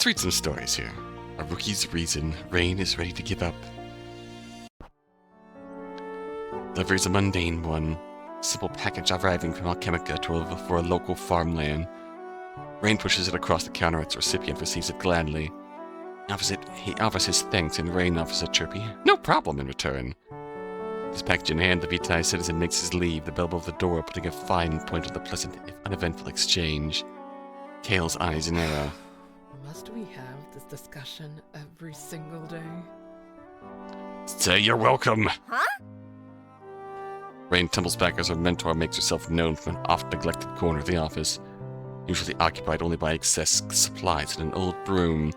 Let's read some stories here. A rookie's reason. Rain is ready to give up. Delivery is a mundane one. Simple package arriving from Alchemica for a local farmland. Rain pushes it across the counter. Its recipient receives it gladly. He offers his thanks, and Rain offers a chirpy "no problem" in return. His package in hand, the Vitae citizen makes his leave, the bell above the door putting a fine point on the pleasant, if uneventful exchange. Kale's eyes narrow. Must we have this discussion every single day? Say you're welcome! Huh? Rain tumbles back as her mentor makes herself known from an oft-neglected corner of the office, usually occupied only by excess supplies and an old broom.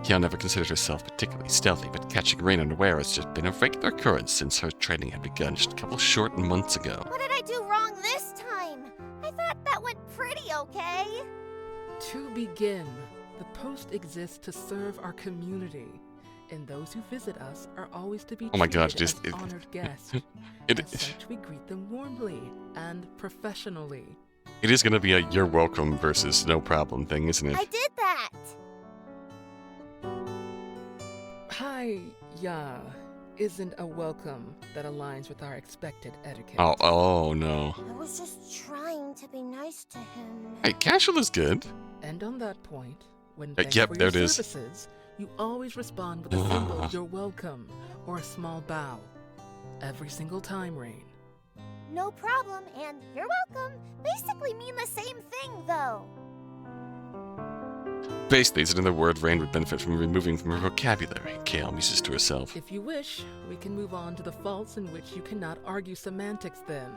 Kale never considered herself particularly stealthy, but catching Rain unaware has just been a regular occurrence since her training had begun just a couple short months ago. What did I do wrong this time? I thought that went pretty okay. To begin, the Post exists to serve our community, and those who visit us are always to be treated as honored guests. As such, we greet them warmly and professionally. It is going to be a "you're welcome" versus "no problem" thing, isn't it? I did that. Hi, yeah, isn't a welcome that aligns with our expected etiquette. Oh no. I was just trying to be nice to him. Hey, casual is good. And on that point, when thanks yep, for there your it is. services, you always respond with a simple "you're welcome" or a small bow. Every single time, Rain. No problem, and "you're welcome" basically mean the same thing, though. Basically, it's another word Rain would benefit from removing from her vocabulary, Kale muses to herself. If you wish, we can move on to the faults in which you cannot argue semantics then.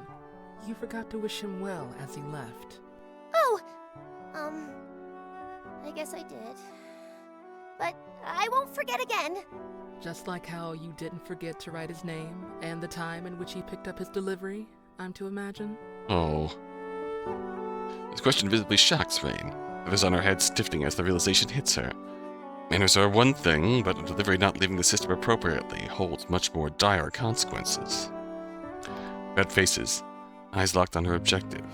You forgot to wish him well as he left. Oh, I guess I did. But I won't forget again. Just like how you didn't forget to write his name and the time in which he picked up his delivery, I'm to imagine. Oh. This question visibly shocks Rain. Feathers on her head stiffening as the realization hits her. Manners are one thing, but a delivery not leaving the system appropriately holds much more dire consequences. Red faces, eyes locked on her objective.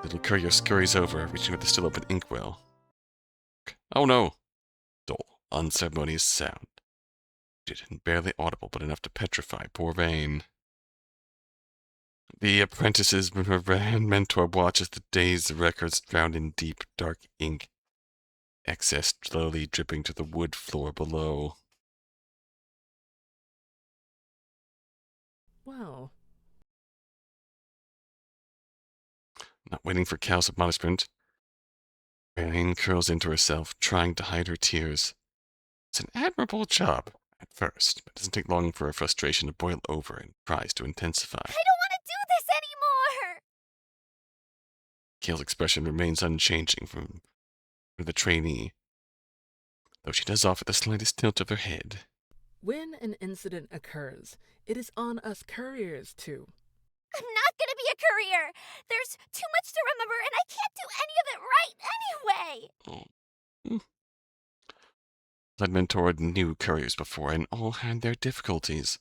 Little courier scurries over, reaching for the still open inkwell. Oh no! Dull, unceremonious sound. And barely audible, but enough to petrify poor Rain. The apprentice's mentor watches the day's records drowned in deep, dark ink, excess slowly dripping to the wood floor below. Well. Not waiting for Cal's admonishment, Rain curls into herself, trying to hide her tears. It's an admirable job at first, but it doesn't take long for her frustration to boil over and cries to intensify. I don't want to do this anymore! Kale's expression remains unchanging from the trainee, though she does offer the slightest tilt of her head. When an incident occurs, it is on us couriers to... I'm not going to be a courier! There's too much to remember, and I can't do any of it right anyway! Led mentored new couriers before, and all had their difficulties.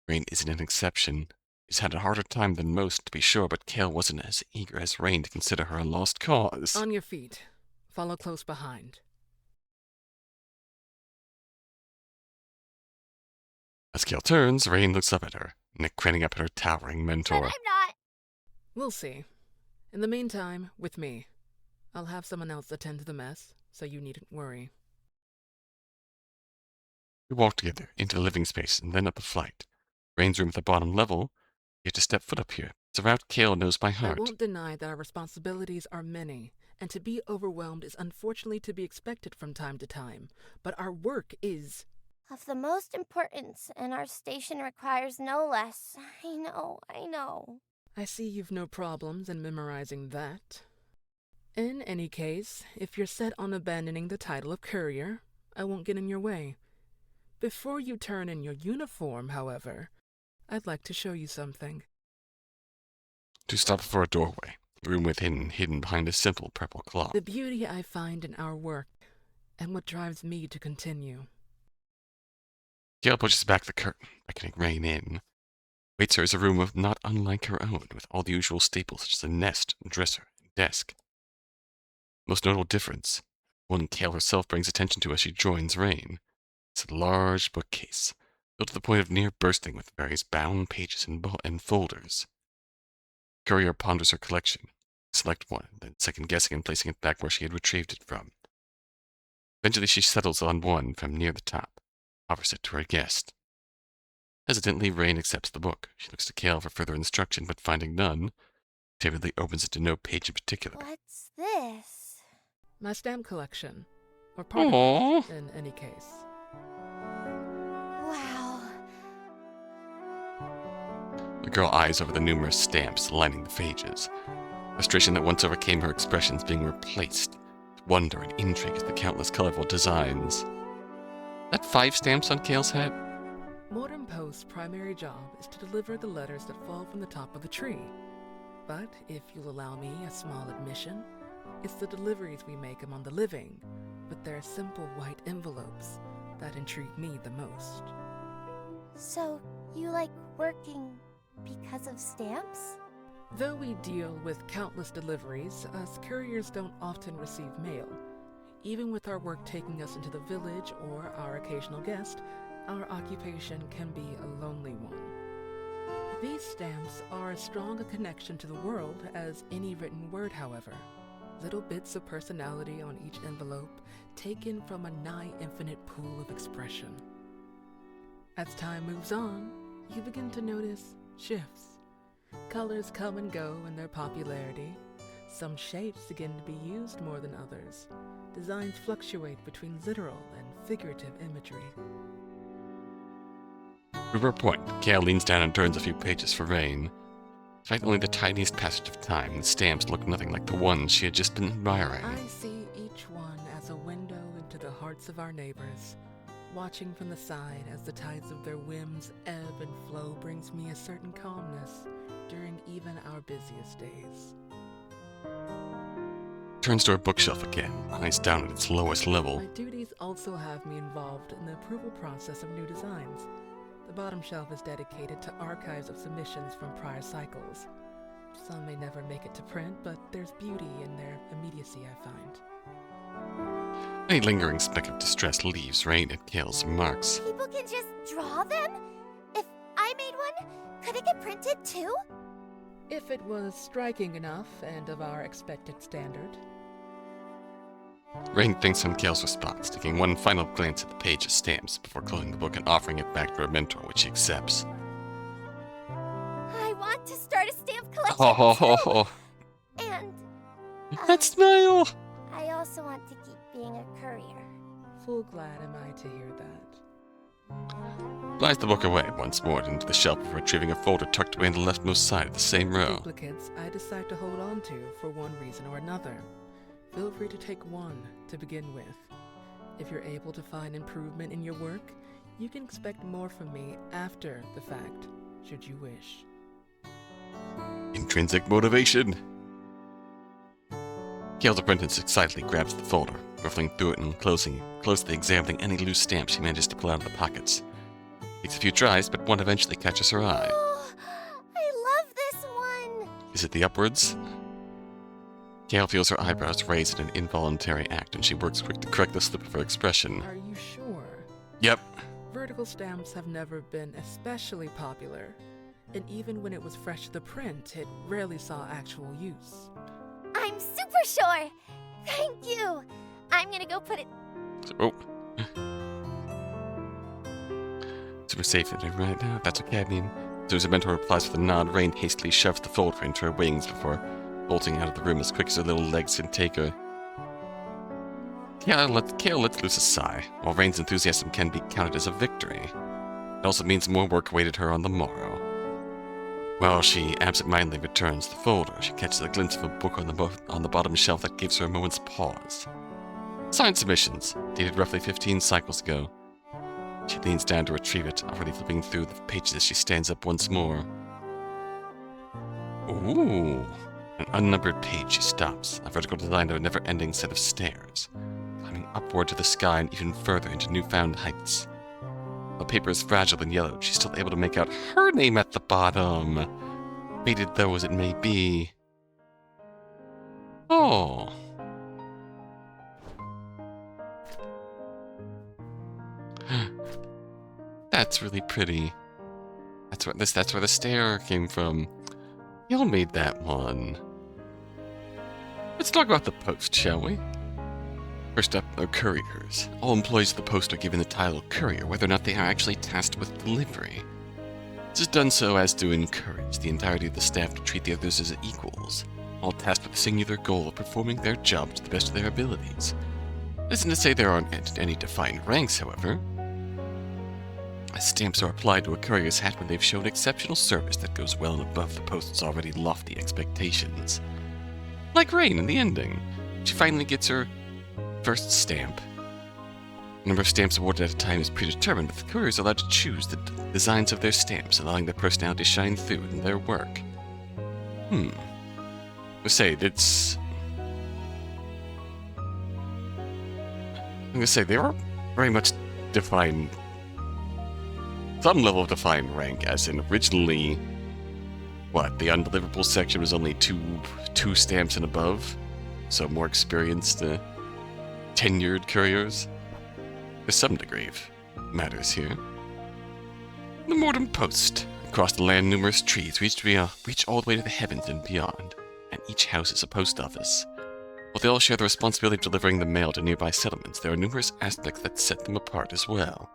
Rain isn't an exception. She's had a harder time than most, to be sure, but Kale wasn't as eager as Rain to consider her a lost cause. On your feet. Follow close behind. As Kale turns, Rain looks up at her, Nick craning up at her towering mentor. But I'm not... We'll see. In the meantime, with me. I'll have someone else attend to the mess, so you needn't worry. We walk together into the living space and then up a flight. Rain's room at the bottom level. You have to step foot up here. It's a route Kale knows by heart. I won't deny that our responsibilities are many, and to be overwhelmed is unfortunately to be expected from time to time. But our work is... of the most importance, and our station requires no less. I know. I see you've no problems in memorizing that. In any case, if you're set on abandoning the title of courier, I won't get in your way. Before you turn in your uniform, however, I'd like to show you something. To stop before a doorway, a room within hidden behind a simple purple cloth. The beauty I find in our work, and what drives me to continue. Kale pushes back the curtain, beckoning Rain in. Waits her is a room not unlike her own, with all the usual staples such as a nest, dresser, and desk. Most notable difference, One Kale herself brings attention to as she joins Rain. It's a large bookcase, filled to the point of near bursting with various bound pages and folders. Courier ponders her collection, select one, then second-guessing and placing it back where she had retrieved it from. Eventually she settles on one from near the top, offers it to her guest. Hesitantly, Rain accepts the book. She looks to Kale for further instruction, but finding none, timidly opens it to no page in particular. What's this? My stamp collection. Or part of Aww. it, in any case. Wow. The girl eyes over the numerous stamps lining the pages. Frustration that once overcame her expressions being replaced with wonder and intrigue at the countless colorful designs. That 5 stamps on Kale's head? Mortem Post's primary job is to deliver the letters that fall from the top of the tree. But if you'll allow me a small admission, it's the deliveries we make among the living, with their simple white envelopes, that intrigue me the most. So, you like working because of stamps? Though we deal with countless deliveries, us couriers don't often receive mail. Even with our work taking us into the village or our occasional guest, our occupation can be a lonely one. These stamps are as strong a connection to the world as any written word, however. Little bits of personality on each envelope, taken from a nigh infinite pool of expression. As time moves on, you begin to notice shifts. Colors come and go in their popularity. Some shapes begin to be used more than others. Designs fluctuate between literal and figurative imagery. To her point, Kale leans down and turns a few pages for Rain. Despite only the tiniest passage of time, the stamps look nothing like the ones she had just been admiring. I see each one as a window into the hearts of our neighbors. Watching from the side as the tides of their whims ebb and flow brings me a certain calmness during even our busiest days. Turns to her bookshelf again, eyes down at its lowest level. My duties also have me involved in the approval process of new designs. The bottom shelf is dedicated to archives of submissions from prior cycles. Some may never make it to print, but there's beauty in their immediacy, I find. Any lingering speck of distress leaves Rain at Kale's remarks. People can just draw them? If I made one, could it get printed too? If it was striking enough and of our expected standard. Rain thinks on Kale's response, taking one final glance at the page of stamps before closing the book and offering it back to her mentor, which she accepts. I want to start a stamp collection Oh, too. And that smile! I also want to keep being a courier. Full glad am I to hear that. Flies the book away once more into the shelf before retrieving a folder tucked away on the leftmost side of the same row. Duplicates I decide to hold on to for one reason or another. Feel free to take one to begin with. If you're able to find improvement in your work, you can expect more from me after the fact, should you wish. Intrinsic motivation. Kale's apprentice excitedly grabs the folder, ruffling through it and closely examining any loose stamps she manages to pull out of the pockets. Takes a few tries, but one eventually catches her eye. Oh, I love this one! Is it the upwards? Kale feels her eyebrows raise in an involuntary act, and she works quick to correct the slip of her expression. Are you sure? Yep. Vertical stamps have never been especially popular, and even when it was fresh to the print, it rarely saw actual use. I'm super sure! Thank you! I'm gonna go put it... Oh. Super safe in there right now. That's okay, I mean. So as her mentor replies with a nod, Rain hastily shoves the folder into her wings before bolting out of the room as quick as her little legs can take her. Kale lets loose a sigh. While Rain's enthusiasm can be counted as a victory, it also means more work awaited her on the morrow. While she absent-mindedly returns the folder, she catches a glimpse of a book on the bottom shelf that gives her a moment's pause. Signed submissions, dated roughly 15 cycles ago. She leans down to retrieve it, already flipping through the pages as she stands up once more. Ooh. An unnumbered page, she stops, a vertical design of a never-ending set of stairs, climbing upward to the sky and even further into newfound heights. The paper is fragile and yellowed, she's still able to make out her name at the bottom, faded though as it may be. Oh. That's really pretty. That's where the stair came from. Y'all made that one. Let's talk about the post, shall we? First up are couriers. All employees of the post are given the title courier, whether or not they are actually tasked with delivery. This is done so as to encourage the entirety of the staff to treat the others as equals, all tasked with the singular goal of performing their job to the best of their abilities. This isn't to say there aren't any defined ranks, however. Stamps are applied to a courier's hat when they've shown exceptional service that goes well and above the post's already lofty expectations. Like Rain in the ending. She finally gets her first stamp. The number of stamps awarded at a time is predetermined, but the courier is allowed to choose the designs of their stamps, allowing their personality to shine through in their work. Let's say it's... I'm gonna say they are very much defined... some level of defined rank, as in originally... what, the undeliverable section was only two stamps and above? So more experienced, tenured couriers? To some degree of matters here. The Mortem Post. Across the land, numerous trees reach all the way to the heavens and beyond, and each house is a post office. While they all share the responsibility of delivering the mail to nearby settlements, there are numerous aspects that set them apart as well.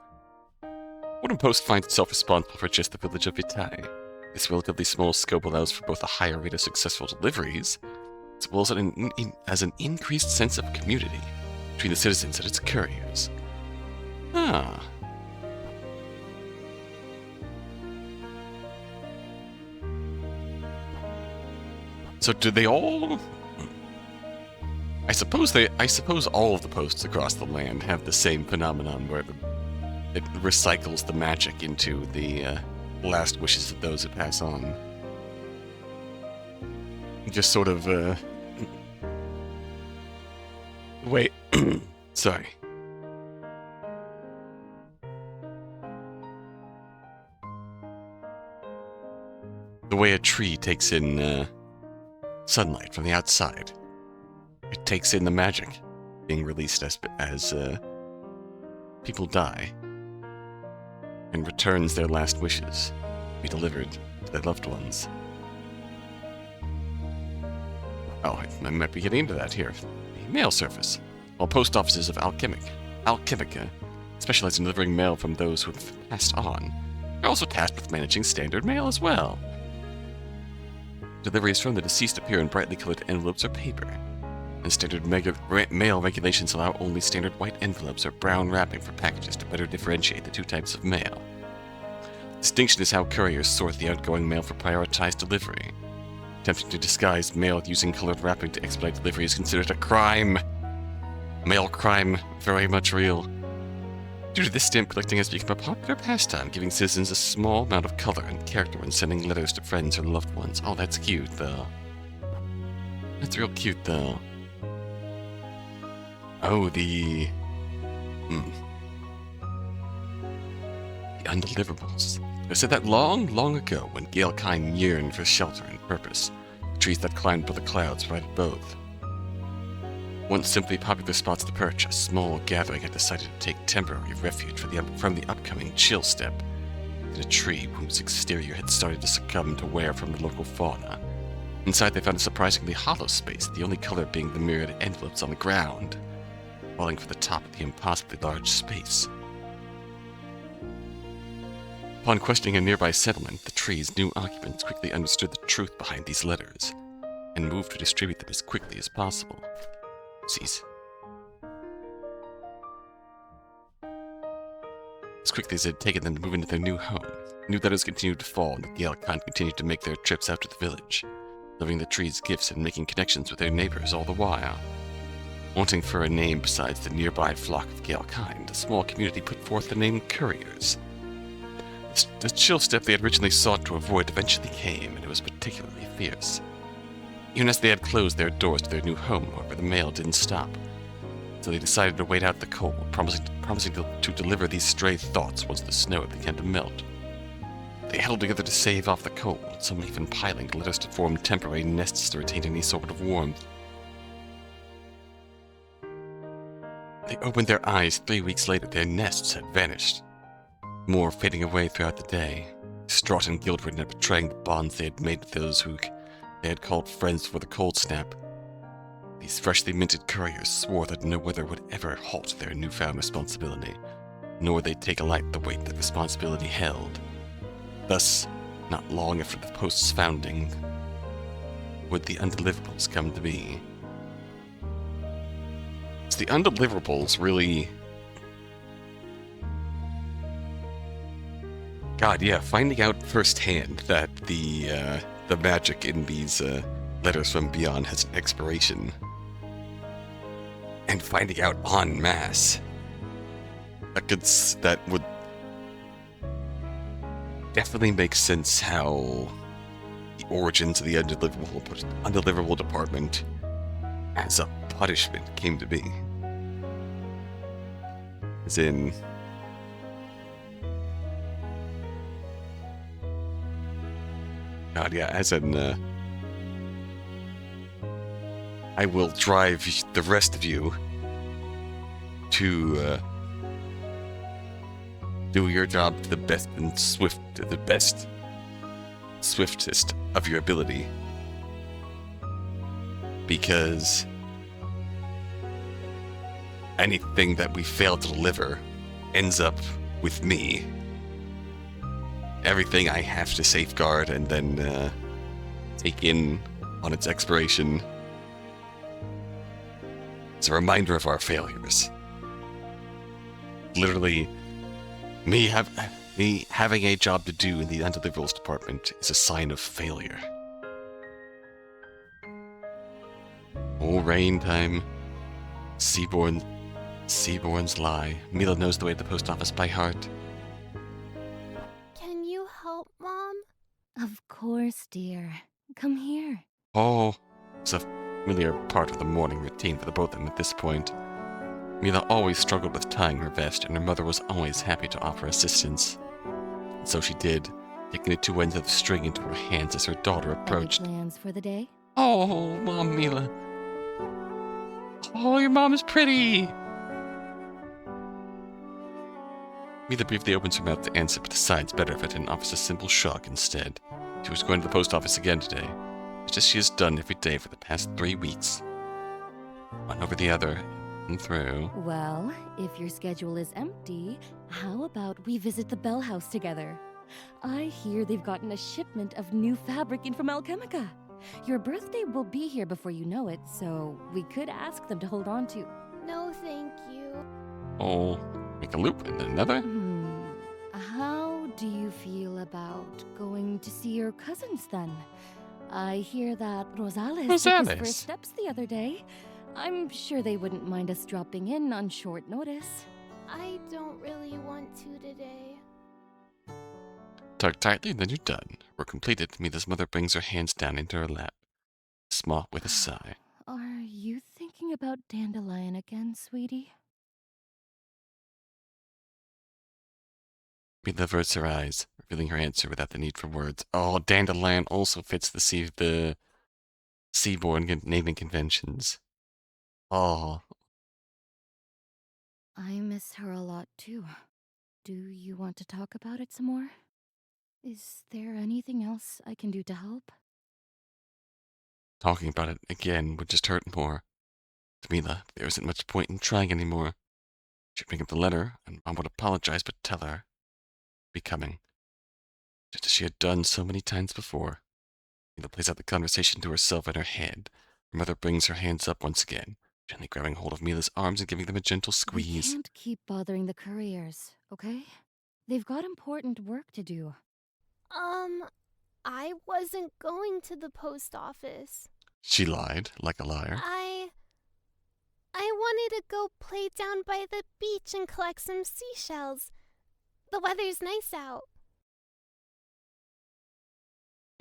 Mortem Post finds itself responsible for just the village of Vitae. This relatively small scope allows for both a higher rate of successful deliveries, as well as an increased sense of community between the citizens and its couriers. Ah. So do they all... I suppose all of the posts across the land have the same phenomenon where it recycles the magic into the last wishes of those that pass on. Just sort of, wait, sorry. The way a tree takes in sunlight from the outside. It takes in the magic being released as people die, and returns their last wishes to be delivered to their loved ones. Oh, I might be getting into that here. The mail service. While post offices of Alchemica specialize in delivering mail from those who have passed on, they're also tasked with managing standard mail as well. Deliveries from the deceased appear in brightly colored envelopes or paper, and standard mail regulations allow only standard white envelopes or brown wrapping for packages to better differentiate the two types of mail. Distinction is how couriers sort the outgoing mail for prioritized delivery. Attempting to disguise mail using colored wrapping to expedite delivery is considered a crime. Mail crime, very much real. Due to this, stamp collecting has become a popular pastime, giving citizens a small amount of color and character when sending letters to friends or loved ones. Oh, that's cute, though. That's real cute, though. Oh, the undeliverables. I said that long, long ago, when Gaelkind yearned for shelter and purpose. The trees that climbed above the clouds provided both. Once simply popular spots to perch, a small gathering had decided to take temporary refuge from the upcoming chill step in a tree whose exterior had started to succumb to wear from the local fauna. Inside they found a surprisingly hollow space, the only color being the myriad envelopes on the ground, falling from the top of the impossibly large space. Upon questioning a nearby settlement, the tree's new occupants quickly understood the truth behind these letters, and moved to distribute them as quickly as possible. Cease. As quickly as it had taken them to move into their new home, new letters continued to fall, and the Gaelkind continued to make their trips out to the village, delivering the tree's gifts and making connections with their neighbors all the while. Wanting for a name besides the nearby flock of Gaelkind, the small community put forth the name Couriers. The chill step they had originally sought to avoid eventually came, and it was particularly fierce. Even as they had closed their doors to their new home, however, the mail didn't stop. So they decided to wait out the cold, promising to deliver these stray thoughts once the snow began to melt. They huddled together to save off the cold, some even piling letters to form temporary nests to retain any sort of warmth. They opened their eyes 3 weeks later. Their nests had vanished. More fading away throughout the day, distraught and guilt-ridden at betraying the bonds they had made with those who they had called friends before the cold snap. These freshly minted couriers swore that no weather would ever halt their newfound responsibility, nor would they take alight the weight that responsibility held. Thus, not long after the post's founding, would the undeliverables come to be. So the undeliverables really... God, yeah, finding out firsthand that the magic in these letters from beyond has an expiration. And finding out en masse. That would definitely make sense how the origins of the undeliverable department as a punishment came to be. As in... God, yeah, as in, I will drive the rest of you to, do your job to the best and swiftest of your ability. Because anything that we fail to deliver ends up with me. Everything I have to safeguard and then take in on its expiration is a reminder of our failures. Literally, me having a job to do in the undeliverables department is a sign of failure. Oh, rain time. Seaborn's lie. Mila knows the way to the post office by heart. Can you help, Mom? Of course, dear. Come here. Oh, it's a familiar part of the morning routine for the both of them at this point. Mila always struggled with tying her vest, and her mother was always happy to offer assistance. And so she did, taking the two ends of the string into her hands as her daughter approached. Any plans for the day? Oh, Mom, Mila. Oh, your mom is pretty! Mila briefly opens her mouth to answer, but decides better if it and offers a simple shrug instead. She was going to the post office again today, just as she has done every day for the past 3 weeks. One over the other, and through. Well, if your schedule is empty, how about we visit the Bell House together? I hear they've gotten a shipment of new fabric in from Alchemica. Your birthday will be here before you know it, so we could ask them to hold on to. No, thank you. Oh, make a loop and then another? How do you feel about going to see your cousins then? I hear that Rosales took his first steps the other day. I'm sure they wouldn't mind us dropping in on short notice. I don't really want to today. Tug tightly, and then you're done. We're completed. Mila's mother brings her hands down into her lap. Small with a sigh. Are you thinking about Dandelion again, sweetie? Mila averts her eyes, revealing her answer without the need for words. Oh, Dandelion also fits the seaborn naming conventions. Oh. I miss her a lot too. Do you want to talk about it some more? Is there anything else I can do to help? Talking about it again would just hurt more. To Mila, there isn't much point in trying anymore. She'd bring up the letter, and Mom would apologize, but tell her. Be coming. Just as she had done so many times before. Mila plays out the conversation to herself in her head. Her mother brings her hands up once again, gently grabbing hold of Mila's arms and giving them a gentle squeeze. We can't keep bothering the couriers, okay? They've got important work to do. I wasn't going to the post office. She lied, like a liar. I wanted to go play down by the beach and collect some seashells. The weather's nice out.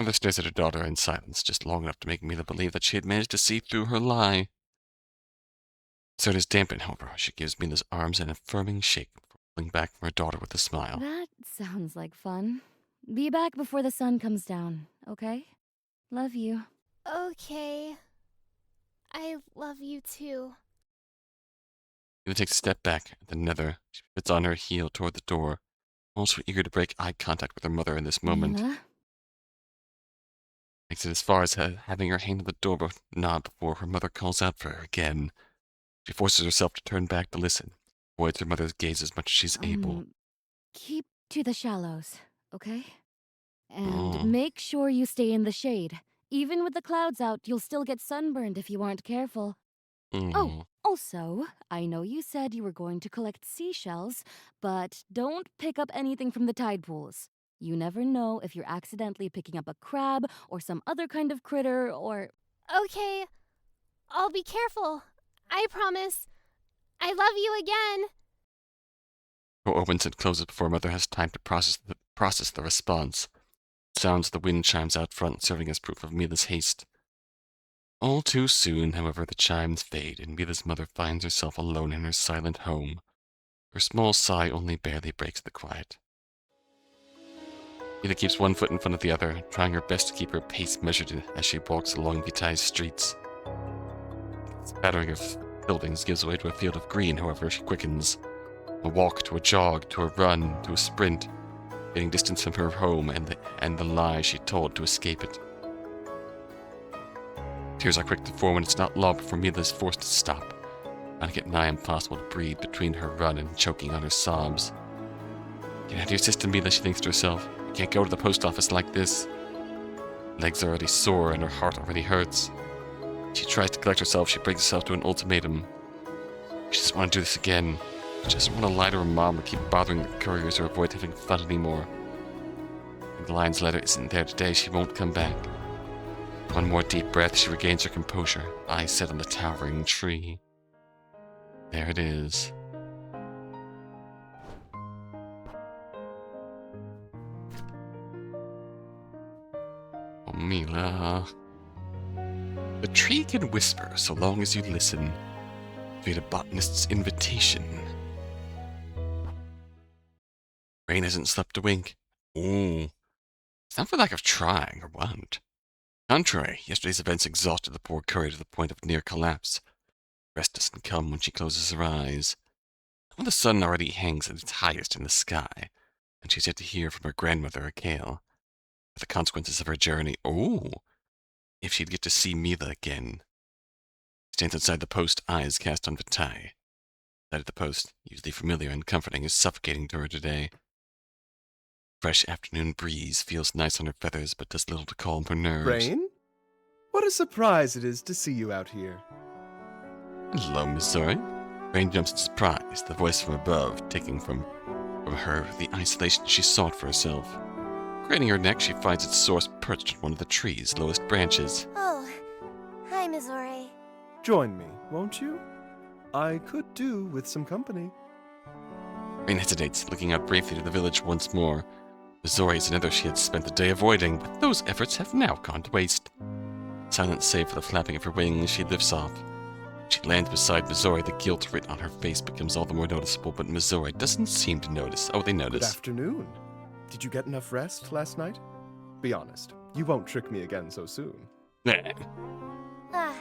Mother stares at her daughter in silence, just long enough to make Mila believe that she had managed to see through her lie. So it is dampened, however. She gives Mila's arms an affirming shake before pulling back from her daughter with a smile. That sounds like fun. Be back before the sun comes down, okay? Love you. Okay. I love you too. Mila takes a step back, and then another. She puts on her heel toward the door, also eager to break eye contact with her mother in this moment. Mila? Makes it as far as having her hand on the door knob before her mother calls out for her again. She forces herself to turn back to listen, avoids her mother's gaze as much as she's able. Keep to the shallows, okay? And Oh. make sure you stay in the shade. Even with the clouds out, you'll still get sunburned if you aren't careful. Oh, also, I know you said you were going to collect seashells, but don't pick up anything from the tide pools. You never know if you're accidentally picking up a crab or some other kind of critter or... Okay, I'll be careful. I promise. I love you again. Door opens and closes before mother has time to process the response. Sounds of the wind chimes out front, serving as proof of Mila's haste. All too soon, however, the chimes fade, and Mila's mother finds herself alone in her silent home. Her small sigh only barely breaks the quiet. Mila keeps one foot in front of the other, trying her best to keep her pace measured as she walks along Vitae's streets. The spattering of buildings gives way to a field of green, however, she quickens. A walk to a jog to a run to a sprint, getting distance from her home and the lie she told to escape it. Tears are quick to form when it's not long before Mila is forced to stop, finding it nigh impossible to breathe between her run and choking on her sobs. Get out of your system, Mila, she thinks to herself. You can't go to the post office like this. Legs are already sore and her heart already hurts. She tries to collect herself. She brings herself to an ultimatum. She doesn't want to do this again. She doesn't want to lie to her mom or keep bothering the couriers or avoid having fun anymore. If the lion's letter isn't there today, she won't come back. One more deep breath, she regains her composure, eyes set on the towering tree. There it is. Oh, Mila. The tree can whisper so long as you listen. Read a botanist's invitation. Rain hasn't slept a wink. Ooh. It's not for lack of trying or want. Contrary, yesterday's events exhausted the poor courier to the point of near collapse. Rest doesn't come when she closes her eyes. When the sun already hangs at its highest in the sky, and she's yet to hear from her grandmother, Élan, the consequences of her journey. Oh, if she'd get to see Mila again. Stands outside the post, eyes cast on Vitae. Sight of the post, usually familiar and comforting, is suffocating to her today. Fresh afternoon breeze feels nice on her feathers, but does little to calm her nerves. Rain? What a surprise it is to see you out here. Hello, Miss Zoe. Rain jumps in surprise, the voice from above taking from her the isolation she sought for herself. Craning her neck, she finds its source perched on one of the tree's lowest branches. Oh, hi, Missouri. Join me, won't you? I could do with some company. Rain hesitates, looking out briefly to the village once more. Missouri is another she had spent the day avoiding, but those efforts have now gone to waste. Silent save for the flapping of her wings, she lifts off. She lands beside Missouri. The guilt written on her face becomes all the more noticeable, but Missouri doesn't seem to notice. Oh, they Good notice. afternoon. Did you get enough rest last night? Be honest. You won't trick me again so soon. Nah. Ah,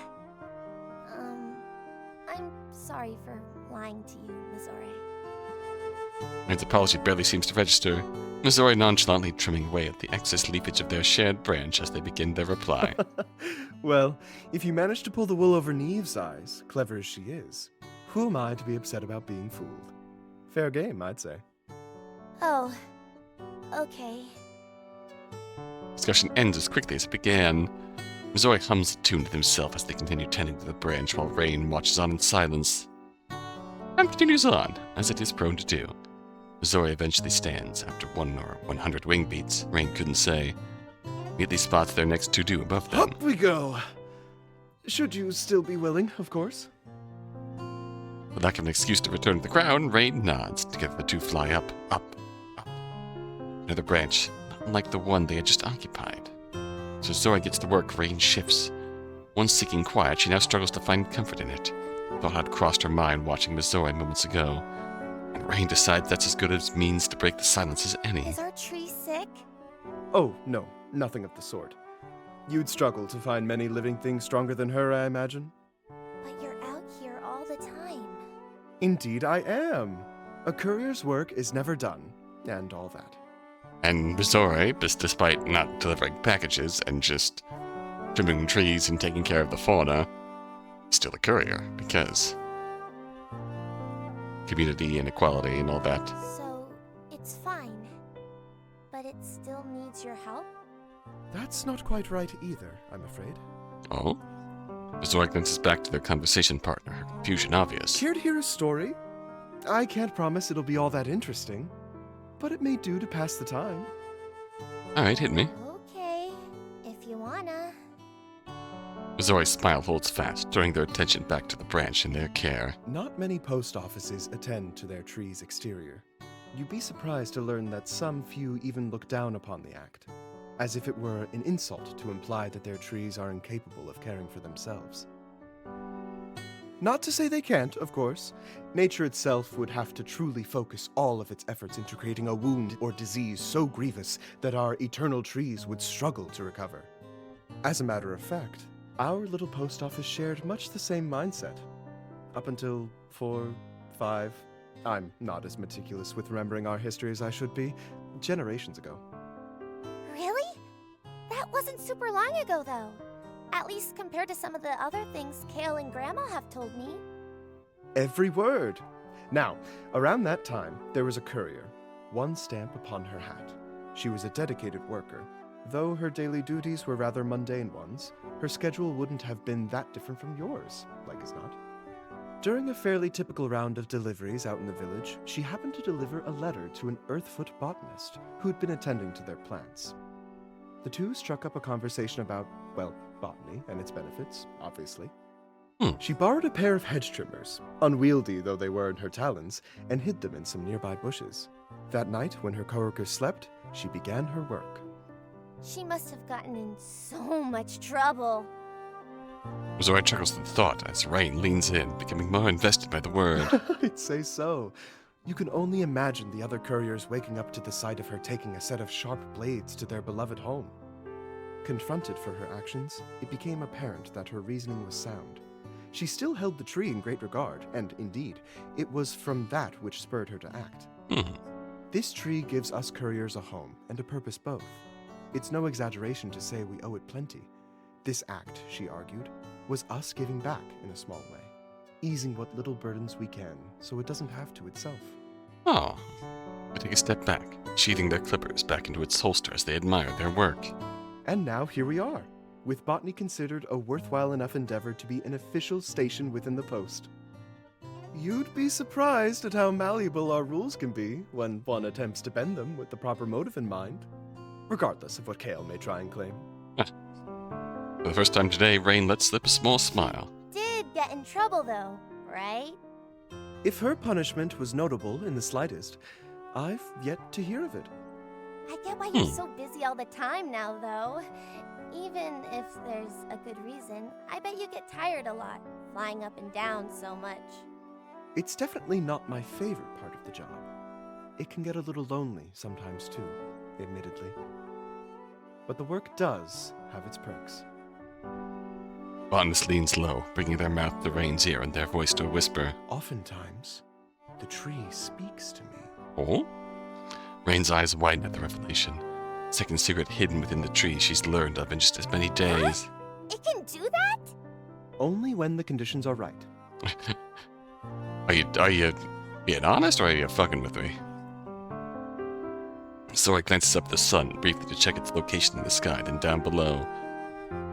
I'm sorry for lying to you, Missouri. Rain's apology barely seems to register. Missouri nonchalantly trimming away at the excess leafage of their shared branch as they begin their reply. Well, if you manage to pull the wool over Neve's eyes, clever as she is, who am I to be upset about being fooled? Fair game, I'd say. Oh, okay. Discussion ends as quickly as it began. Missouri hums a tune to himself as they continue tending to the branch while Rain watches on in silence. And continues on, as it is prone to do. Missouri eventually stands, after 1 or 100 wing beats, Rain couldn't say. Immediately spots their next to-do above them. Up we go! Should you still be willing, of course. With lack of an excuse to return to the ground, Rain nods. Together the two fly up, up, up. Another branch, not unlike the one they had just occupied. So Missouri gets to work, Rain shifts. Once seeking quiet, she now struggles to find comfort in it. Thought had crossed her mind watching Missouri moments ago. And Rain decides that's as good a means to break the silence as any. Is our tree sick? Oh, no, nothing of the sort. You'd struggle to find many living things stronger than her, I imagine. But you're out here all the time. Indeed I am. A courier's work is never done, and all that. And Missouri, despite not delivering packages and just trimming trees and taking care of the fauna, is still a courier, because community inequality and all that. So, it's fine. But it still needs your help? That's not quite right either, I'm afraid. Oh? Missouri glances back to their conversation partner, her confusion obvious. Care to hear a story? I can't promise it'll be all that interesting, but it may do to pass the time. Alright, hit me. Okay, if you wanna. Missouri's smile holds fast, drawing their attention back to the branch in their care. Not many post offices attend to their tree's exterior. You'd be surprised to learn that some few even look down upon the act, as if it were an insult to imply that their trees are incapable of caring for themselves. Not to say they can't, of course. Nature itself would have to truly focus all of its efforts into creating a wound or disease so grievous that our eternal trees would struggle to recover. As a matter of fact, our little post office shared much the same mindset. Up until 4, 5, I'm not as meticulous with remembering our history as I should be, generations ago. Really? That wasn't super long ago, though. At least compared to some of the other things Kale and Grandma have told me. Every word! Now, around that time, there was a courier, one stamp upon her hat. She was a dedicated worker. Though her daily duties were rather mundane ones, her schedule wouldn't have been that different from yours, like as not. During a fairly typical round of deliveries out in the village, she happened to deliver a letter to an Earthfoot botanist who'd been attending to their plants. The two struck up a conversation about, well, botany and its benefits, obviously. She borrowed a pair of hedge trimmers, unwieldy though they were in her talons, and hid them in some nearby bushes. That night, when her coworkers slept, she began her work. She must have gotten in so much trouble. Missouri chuckles at the thought as Rain leans in, becoming more invested by the word. I'd say so. You can only imagine the other couriers waking up to the sight of her taking a set of sharp blades to their beloved home. Confronted for her actions, it became apparent that her reasoning was sound. She still held the tree in great regard, and indeed, it was from that which spurred her to act. This tree gives us couriers a home, and a purpose both. It's no exaggeration to say we owe it plenty. This act, she argued, was us giving back in a small way, easing what little burdens we can, so it doesn't have to itself. Oh. They take a step back, sheathing their clippers back into its holster as they admire their work. And now here we are, with botany considered a worthwhile enough endeavor to be an official station within the post. You'd be surprised at how malleable our rules can be when one attempts to bend them with the proper motive in mind, regardless of what Kale may try and claim. For the first time today, Rain lets slip a small smile. Did get in trouble, though, right? If her punishment was notable in the slightest, I've yet to hear of it. I get why you're so busy all the time now, though. Even if there's a good reason, I bet you get tired a lot, flying up and down so much. It's definitely not my favorite part of the job. It can get a little lonely sometimes too, admittedly. But the work does have its perks. Botanist leans low, bringing their mouth to Rain's ear and their voice to a whisper. Oftentimes, the tree speaks to me. Oh? Rain's eyes widen at the revelation. Second secret hidden within the tree she's learned of in just as many days. It can do that? Only when the conditions are right. Are you being honest, or are you fucking with me? Sora glances up at the sun, briefly to check its location in the sky, then down below.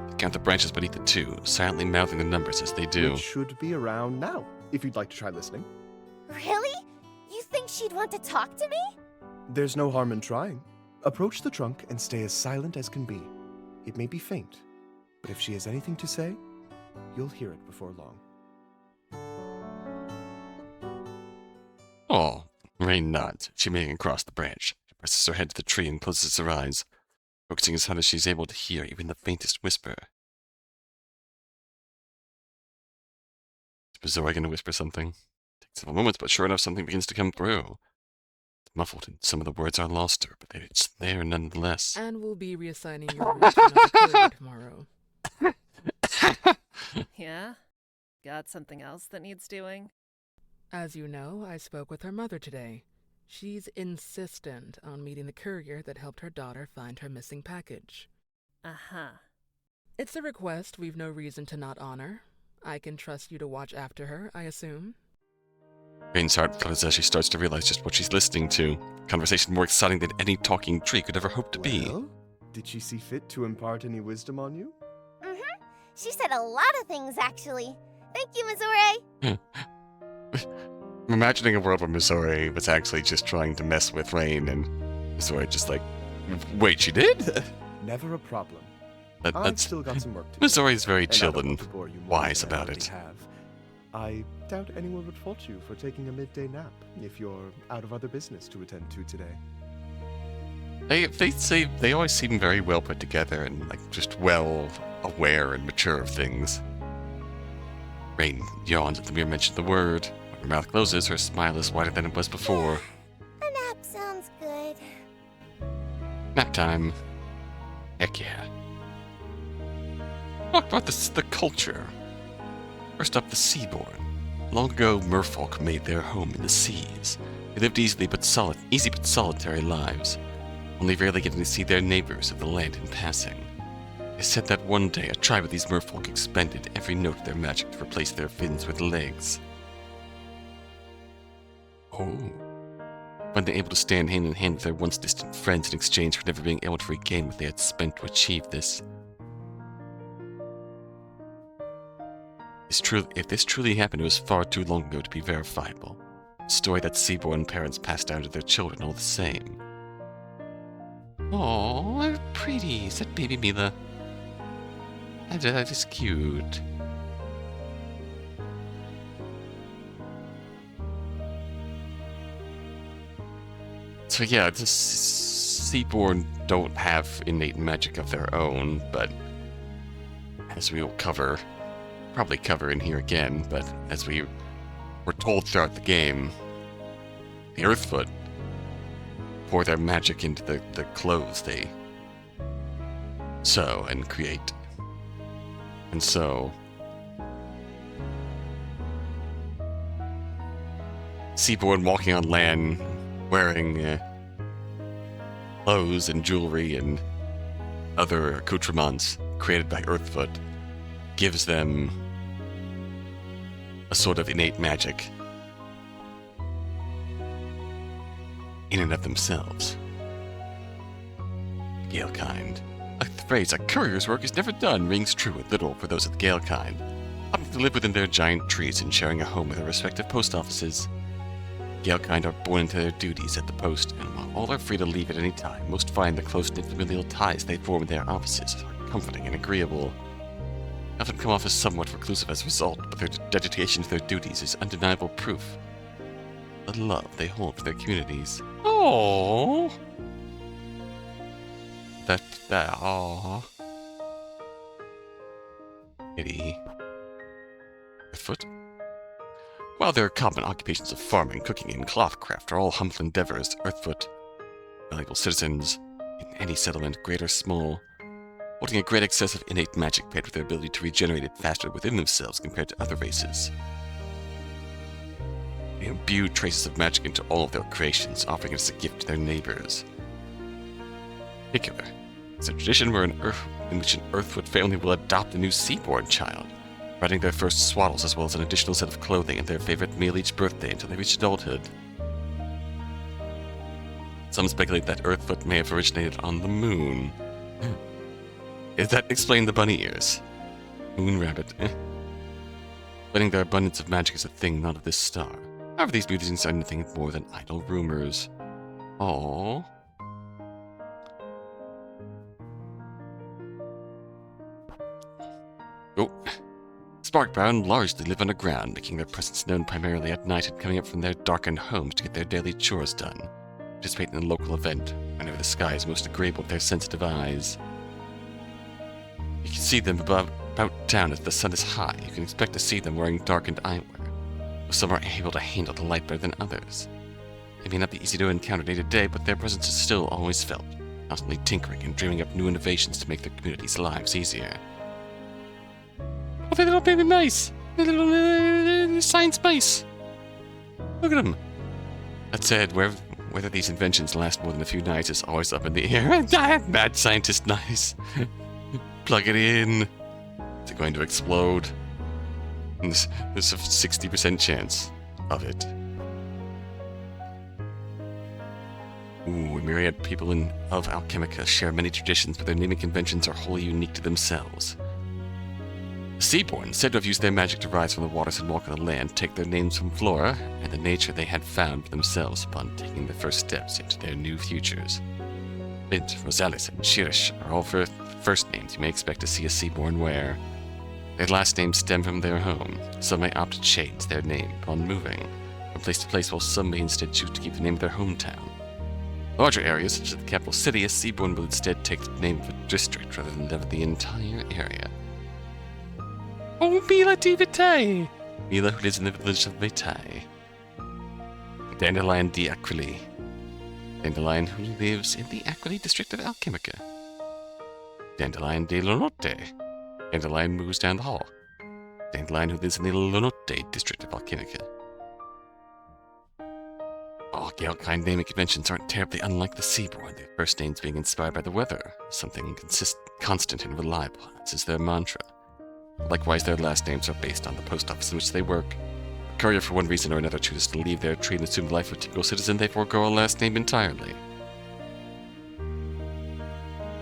They count the branches beneath the two, silently mouthing the numbers as they do. It should be around now, if you'd like to try listening. Really? You think she'd want to talk to me? There's no harm in trying. Approach the trunk and stay as silent as can be. It may be faint, but if she has anything to say, you'll hear it before long. Oh, Rain nods, shimmying across the branch. She presses her head to the tree and closes her eyes, focusing as hard as she's able to hear even the faintest whisper. Is Zora going to whisper something? Takes several moments, but sure enough, something begins to come through. It's muffled, and some of the words are lost to her, but it's there nonetheless. And we'll be reassigning your route to another courier tomorrow. Yeah? Got something else that needs doing? As you know, I spoke with her mother today. She's insistent on meeting the courier that helped her daughter find her missing package. Uh-huh. It's a request we've no reason to not honor. I can trust you to watch after her, I assume? Rain's heart flutters as she starts to realize just what she's listening to. Conversation more exciting than any talking tree could ever hope to be. Well, did she see fit to impart any wisdom on you? Mm-hmm. She said a lot of things, actually. Thank you, Missouri. I'm imagining a world where Missouri was actually just trying to mess with Rain, and Missouri just like, wait, she did? Never a problem. I've That's still got some work to do. Missouri's very And I chill don't and want to bore you more wise than I about already it. have. I doubt anyone would fault you for taking a midday nap if you're out of other business to attend to today. They always seem very well put together and like just well aware and mature of things. Rain yawns at the mere mention of the word. When her mouth closes, her smile is wider than it was before. A nap sounds good. Nap time. Heck yeah. Talk about the culture. First up, the seaborn. Long ago, merfolk made their home in the seas. They lived easy but solitary lives, only rarely getting to see their neighbors of the land in passing. It said that one day a tribe of these merfolk expended every note of their magic to replace their fins with legs. Oh. When they able to stand hand in hand with their once distant friends in exchange for never being able to regain what they had spent to achieve this. If this truly happened, it was far too long ago to be verifiable. A story that seaborn parents passed down to their children all the same. Oh, they're pretty. Is that baby Mila? That is cute. So yeah, the seaborn don't have innate magic of their own, but as we will probably cover in here again, but as we were told throughout the game, the Earthfoot pour their magic into the clothes they sew and create. And so, seaborn walking on land, wearing clothes and jewelry and other accoutrements created by Earthfoot, gives them a sort of innate magic in and of themselves. Gale kind. A phrase, a courier's work is never done, rings true and little for those of the Gale kind, opting to live within their giant trees and sharing a home with their respective post offices. Gale kind are born into their duties at the post, and while all are free to leave at any time, most find the close-knit familial ties they form in their offices are comforting and agreeable. Often come off as somewhat reclusive as a result, but their dedication to their duties is undeniable proof of the love they hold for their communities. Oh, aww. Kitty. Foot. While their common occupations of farming, cooking, and clothcraft are all humble endeavors, Earthfoot, valuable citizens in any settlement, great or small, holding a great excess of innate magic paired with their ability to regenerate it faster within themselves compared to other races. They imbue traces of magic into all of their creations, offering it as a gift to their neighbors. In particular, it's a tradition in which an Earthfoot family will adopt a new seaborn child, providing their first swaddles as well as an additional set of clothing and their favorite meal each birthday until they reach adulthood. Some speculate that Earthfoot may have originated on the moon. Does that explain the bunny ears? Moon rabbit. Letting their abundance of magic is a thing not of this star. However, these musings are nothing more than idle rumors. Aww. Oh. Sparkbound largely live underground, making their presence known primarily at night and coming up from their darkened homes to get their daily chores done. Participating in a local event, whenever the sky is most agreeable to their sensitive eyes. You can see them about town as the sun is high. You can expect to see them wearing darkened eyewear. Though some are able to handle the light better than others. They may not be easy to encounter day to day, but their presence is still always felt, constantly tinkering and dreaming up new innovations to make their communities' lives easier. Oh, their little baby mice! Their little science mice! Look at him. That said, whether these inventions last more than a few nights is always up in the air. Mad scientist, nice. Plug it in. Is it going to explode? And there's a 60% chance of it. Ooh, a myriad people of Alchemica share many traditions, but their naming conventions are wholly unique to themselves. The Seaborn, said to have used their magic to rise from the waters and walk on the land, take their names from flora and the nature they had found for themselves upon taking their first steps into their new futures. Flint, Rosalis, and Shirish are all first names you may expect to see a Seaborn wear. Their last names stem from their home. Some may opt to change their name upon moving from place to place, while some may instead choose to keep the name of their hometown. Larger areas, such as the capital city, a Seaborn will instead take the name of a district rather than that of the entire area. Oh, Mila di Vitae! Mila, who lives in the village of Vitae. Dandelion di Aquili. Dandelion, who lives in the Aquili district of Alchemica. Dandelion de Lonotte. Dandelion moves down the hall. Dandelion, who lives in the Lonotte district of Alchemica. All Gale-kind naming conventions aren't terribly unlike the Seaborn, their first names being inspired by the weather, something constant and reliable, as is their mantra. Likewise, their last names are based on the post office in which they work. A courier, for one reason or another, chooses to leave their trade and assume the life of a typical citizen, they forego a last name entirely.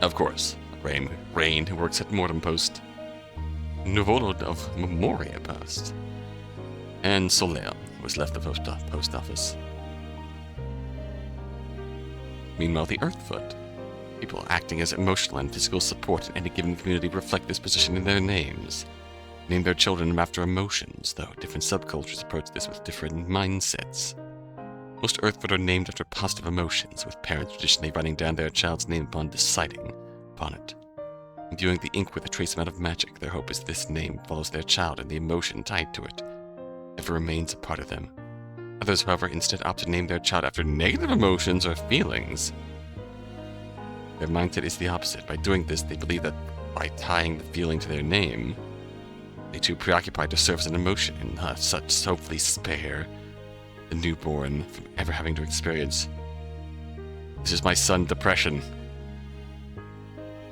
Of course, Rain, who works at Mortem Post. Novelty of Memoria Post. And Soleil, who has left the post office. Meanwhile, the Earthfoot. People acting as emotional and physical support in any given community reflect this position in their names. Name their children after emotions, though different subcultures approach this with different mindsets. Most Earthfoot are named after positive emotions, with parents traditionally writing down their child's name upon deciding upon it. Imbuing the ink with a trace amount of magic, their hope is this name follows their child and the emotion tied to it ever remains a part of them. Others, however, instead opt to name their child after negative emotions or feelings. Their mindset is the opposite. By doing this, they believe that by tying the feeling to their name, they're too preoccupied to serve as an emotion, and such hopefully spare the newborn from ever having to experience "This is my son" depression.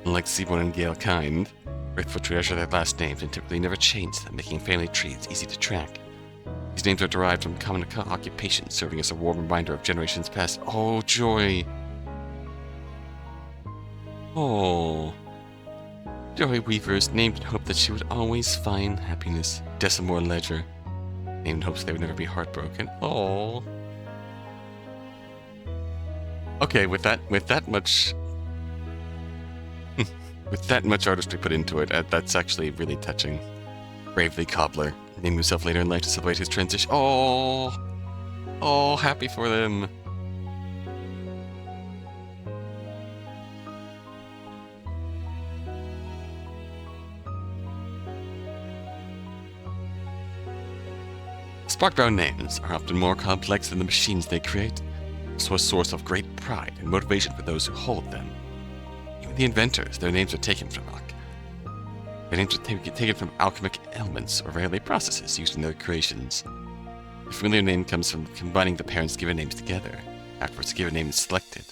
Unlike Seaborn and Gale kind, Earthfoot treasure their last names and typically never change them, making family trees easy to track. These names are derived from common occupations, serving as a warm reminder of generations past. Oh, joy! Oh. Joy Weavers, named in hope that she would always find happiness. Decimore Ledger, named in hopes they would never be heartbroken. Oh. Okay, with that much with that much artistry put into it, that's actually really touching. Bravely Cobbler, naming himself later in life to celebrate his transition. Oh, happy for them. Sparkbound names are often more complex than the machines they create, so a source of great pride and motivation for those who hold them. Even the inventors, their names are taken from alchemic elements or rarely processes used in their creations. The familiar name comes from combining the parents' given names together. Afterwards, the given name is selected.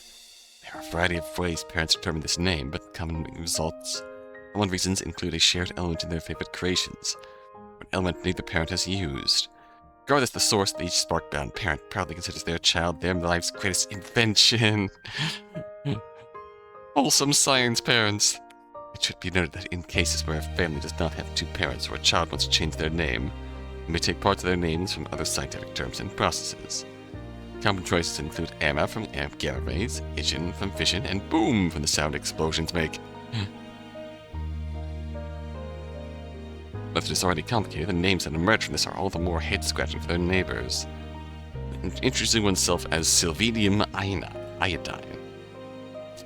There are a variety of ways parents determine this name, but common reasons include a shared element in their favorite creations, or an element neither parent has used. Regardless of the source, each sparkbound parent proudly considers their child their life's greatest invention. Wholesome science parents. It should be noted that in cases where a family does not have two parents or a child wants to change their name, they may take parts of their names from other scientific terms and processes. Common choices include Amma from gamma rays, Ishin from fission, and Boom from the sound explosions make. But if it is already complicated, the names that emerge from this are all the more head-scratching for their neighbors. Introducing oneself as Sylvanium iodine.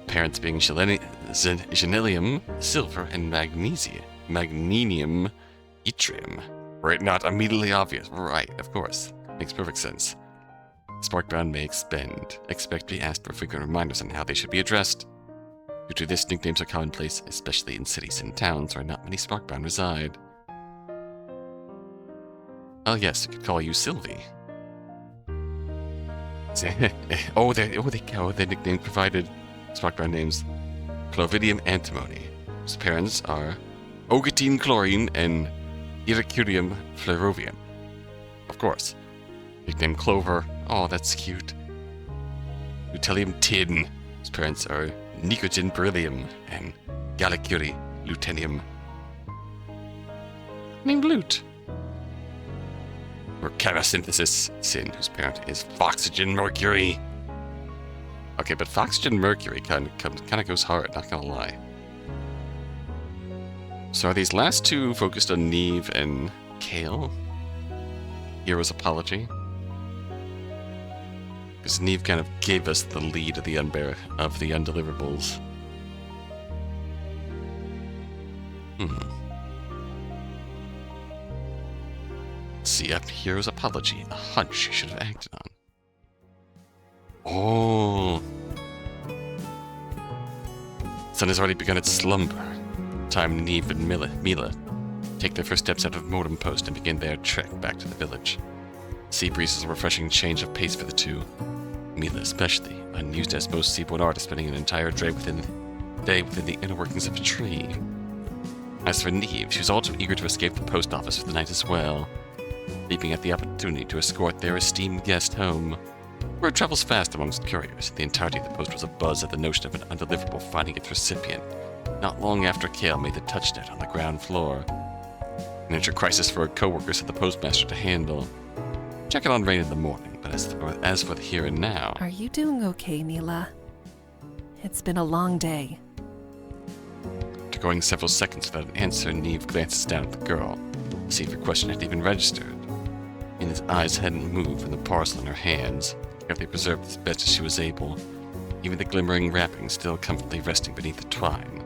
Parents being Genelium, silver, and magnesium, yttrium. Were it not immediately obvious? Right, of course. Makes perfect sense. Sparkbound may expect to be asked for frequent reminders on how they should be addressed. Due to this, nicknames are commonplace, especially in cities and towns where not many Sparkbound reside. Oh yes, I could call you Sylvie. Their nickname provided sparked by names Clovidium antimony, whose parents are Ogatine chlorine and Iricurium flerovium. Of course. Nickname Clover. Oh, that's cute. Lutellium tin, whose parents are Nicotin beryllium and Gallicuri lutetium. Named Lute. Or Chemosynthesis sin, whose parent is Foxygen mercury. Okay, but Foxygen mercury kind of goes hard, not gonna lie. So are these last two focused on Neve and Kale? Hero's apology? Because Neve kind of gave us the lead of the undeliverables. See, after Hero's apology, a hunch she should have acted on. Oh! Sun has already begun its slumber. Time Neve and Mila take their first steps out of Mortem Post and begin their trek back to the village. Sea breeze is a refreshing change of pace for the two. Mila especially, unused as most seaborne artists, spending an entire day within the inner workings of a tree. As for Neve, she was all too eager to escape the post office for the night as well, leaping at the opportunity to escort their esteemed guest home. Word travels fast amongst couriers. The entirety of the post was abuzz at the notion of an undeliverable finding its recipient, not long after Kale made the touchdown on the ground floor. An inter-crisis for her co-workers and the postmaster to handle. Check it on Rain in the morning, but as for the here and now... Are you doing okay, Mila? It's been a long day. After going several seconds without an answer, Neve glances down at the girl, to see if her question had even registered. Mila's eyes hadn't moved from the parcel in her hands, carefully preserved as best as she was able, even the glimmering wrapping still comfortably resting beneath the twine.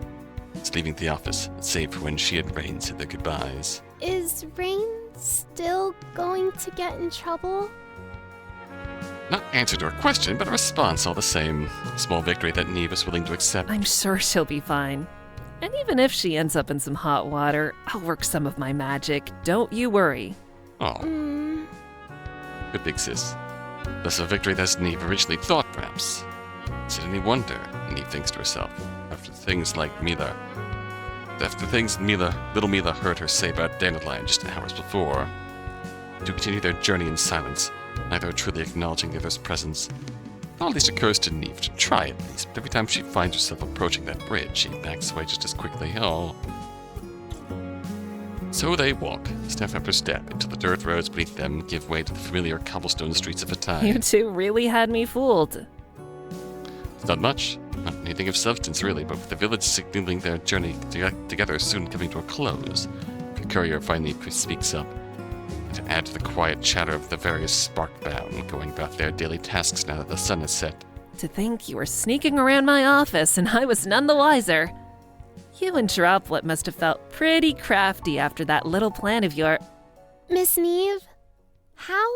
It's leaving the office, save for when she and Rain said their goodbyes. Is Rain still going to get in trouble? Not answer to her question, but a response all the same. A small victory that Neve is willing to accept. I'm sure she'll be fine. And even if she ends up in some hot water, I'll work some of my magic. Don't you worry. Oh. Good big sis. Thus a victory that Neve originally thought, perhaps. Is it any wonder, Neve thinks to herself, after things little Mila heard her say about Dandelion just hours before, to continue their journey in silence, neither truly acknowledging the other's presence. It at least occurs to Neve to try at least, but every time she finds herself approaching that bridge, she backs away just as quickly. Oh. So they walk, step after step, until the dirt roads beneath them give way to the familiar cobblestone streets of Vitae. You two really had me fooled. It's not much, not anything of substance really, but with the village signaling their journey together soon coming to a close, the courier finally speaks up, to add to the quiet chatter of the various spark-bound going about their daily tasks now that the sun has set. To think you were sneaking around my office and I was none the wiser. You and Droplet must have felt pretty crafty after that little plan of your... Miss Neve, how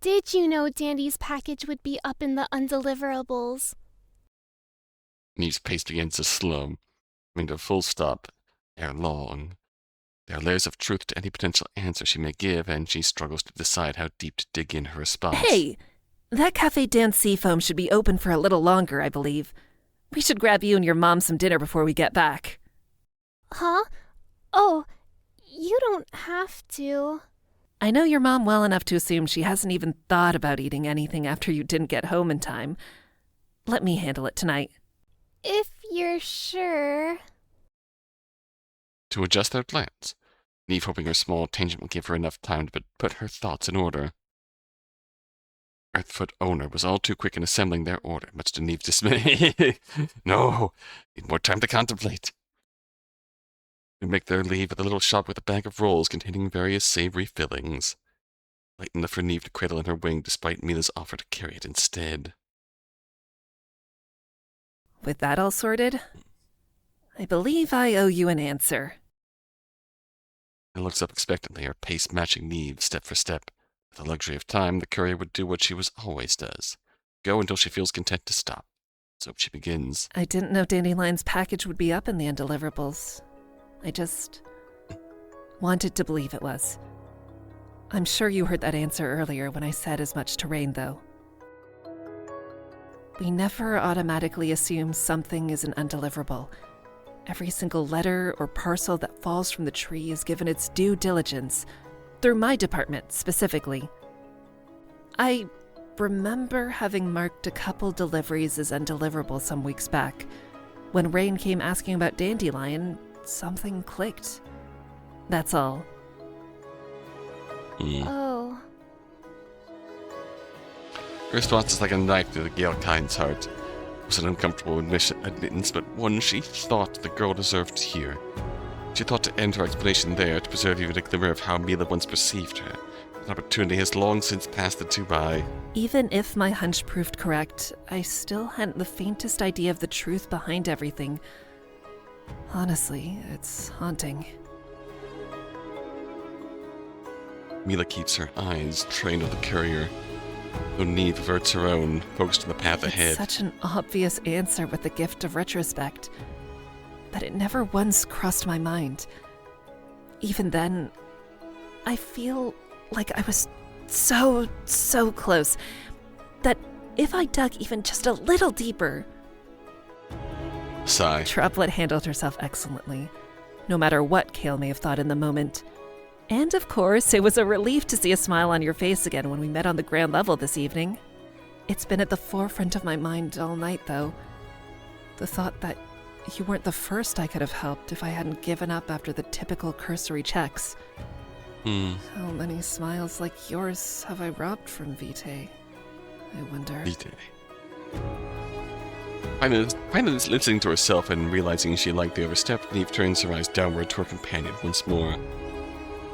did you know Dandy's package would be up in the undeliverables? Neve's pace begins to slow, coming to a full stop ere long. There are layers of truth to any potential answer she may give, and she struggles to decide how deep to dig in her response. Hey! That Cafe Dan Seafoam should be open for a little longer, I believe. We should grab you and your mom some dinner before we get back. Huh? Oh, you don't have to. I know your mom well enough to assume she hasn't even thought about eating anything after you didn't get home in time. Let me handle it tonight. If you're sure. To adjust their plans, Neve hoping her small tangent will give her enough time to put her thoughts in order. Earthfoot owner was all too quick in assembling their order, much to Neve's dismay. No, need more time to contemplate. They make their leave at the little shop with a bag of rolls containing various savory fillings, light enough for Neve to cradle in her wing despite Mila's offer to carry it instead. With that all sorted, I believe I owe you an answer. And looks up expectantly, her pace matching Neve step for step. With the luxury of time, the courier would do what she always does. Go until she feels content to stop. So she begins. I didn't know Dandelion's package would be up in the undeliverables. I just wanted to believe it was. I'm sure you heard that answer earlier when I said as much to Rain, though. we never automatically assume something is an undeliverable. Every single letter or parcel that falls from the tree is given its due diligence, through my department specifically. I remember having marked a couple deliveries as undeliverable some weeks back. When Rain came asking about Dandelion, something clicked. That's all. Oh. Her response is like a knife to the Gale Kind's heart. It was an uncomfortable admittance, but one she thought the girl deserved to hear. She thought to end her explanation there to preserve even a glimmer of how Mila once perceived her. An opportunity has long since passed the two by. Even if my hunch proved correct, I still hadn't the faintest idea of the truth behind everything. Honestly, it's haunting. Mila keeps her eyes trained on the courier, though Neve averts her own, focused on the path ahead. It's such an obvious answer with the gift of retrospect, but it never once crossed my mind. Even then, I feel like I was so close that if I dug even just a little deeper... Sigh. Droplet handled herself excellently, no matter what Kale may have thought in the moment. And of course, it was a relief to see a smile on your face again when we met on the ground level this evening. It's been at the forefront of my mind all night, though. The thought that you weren't the first I could have helped if I hadn't given up after the typical cursory checks. How many smiles like yours have I robbed from Vitae? I wonder. Vitae. Finally listening to herself and realizing she liked the overstep, Neve turns her eyes downward to her companion once more.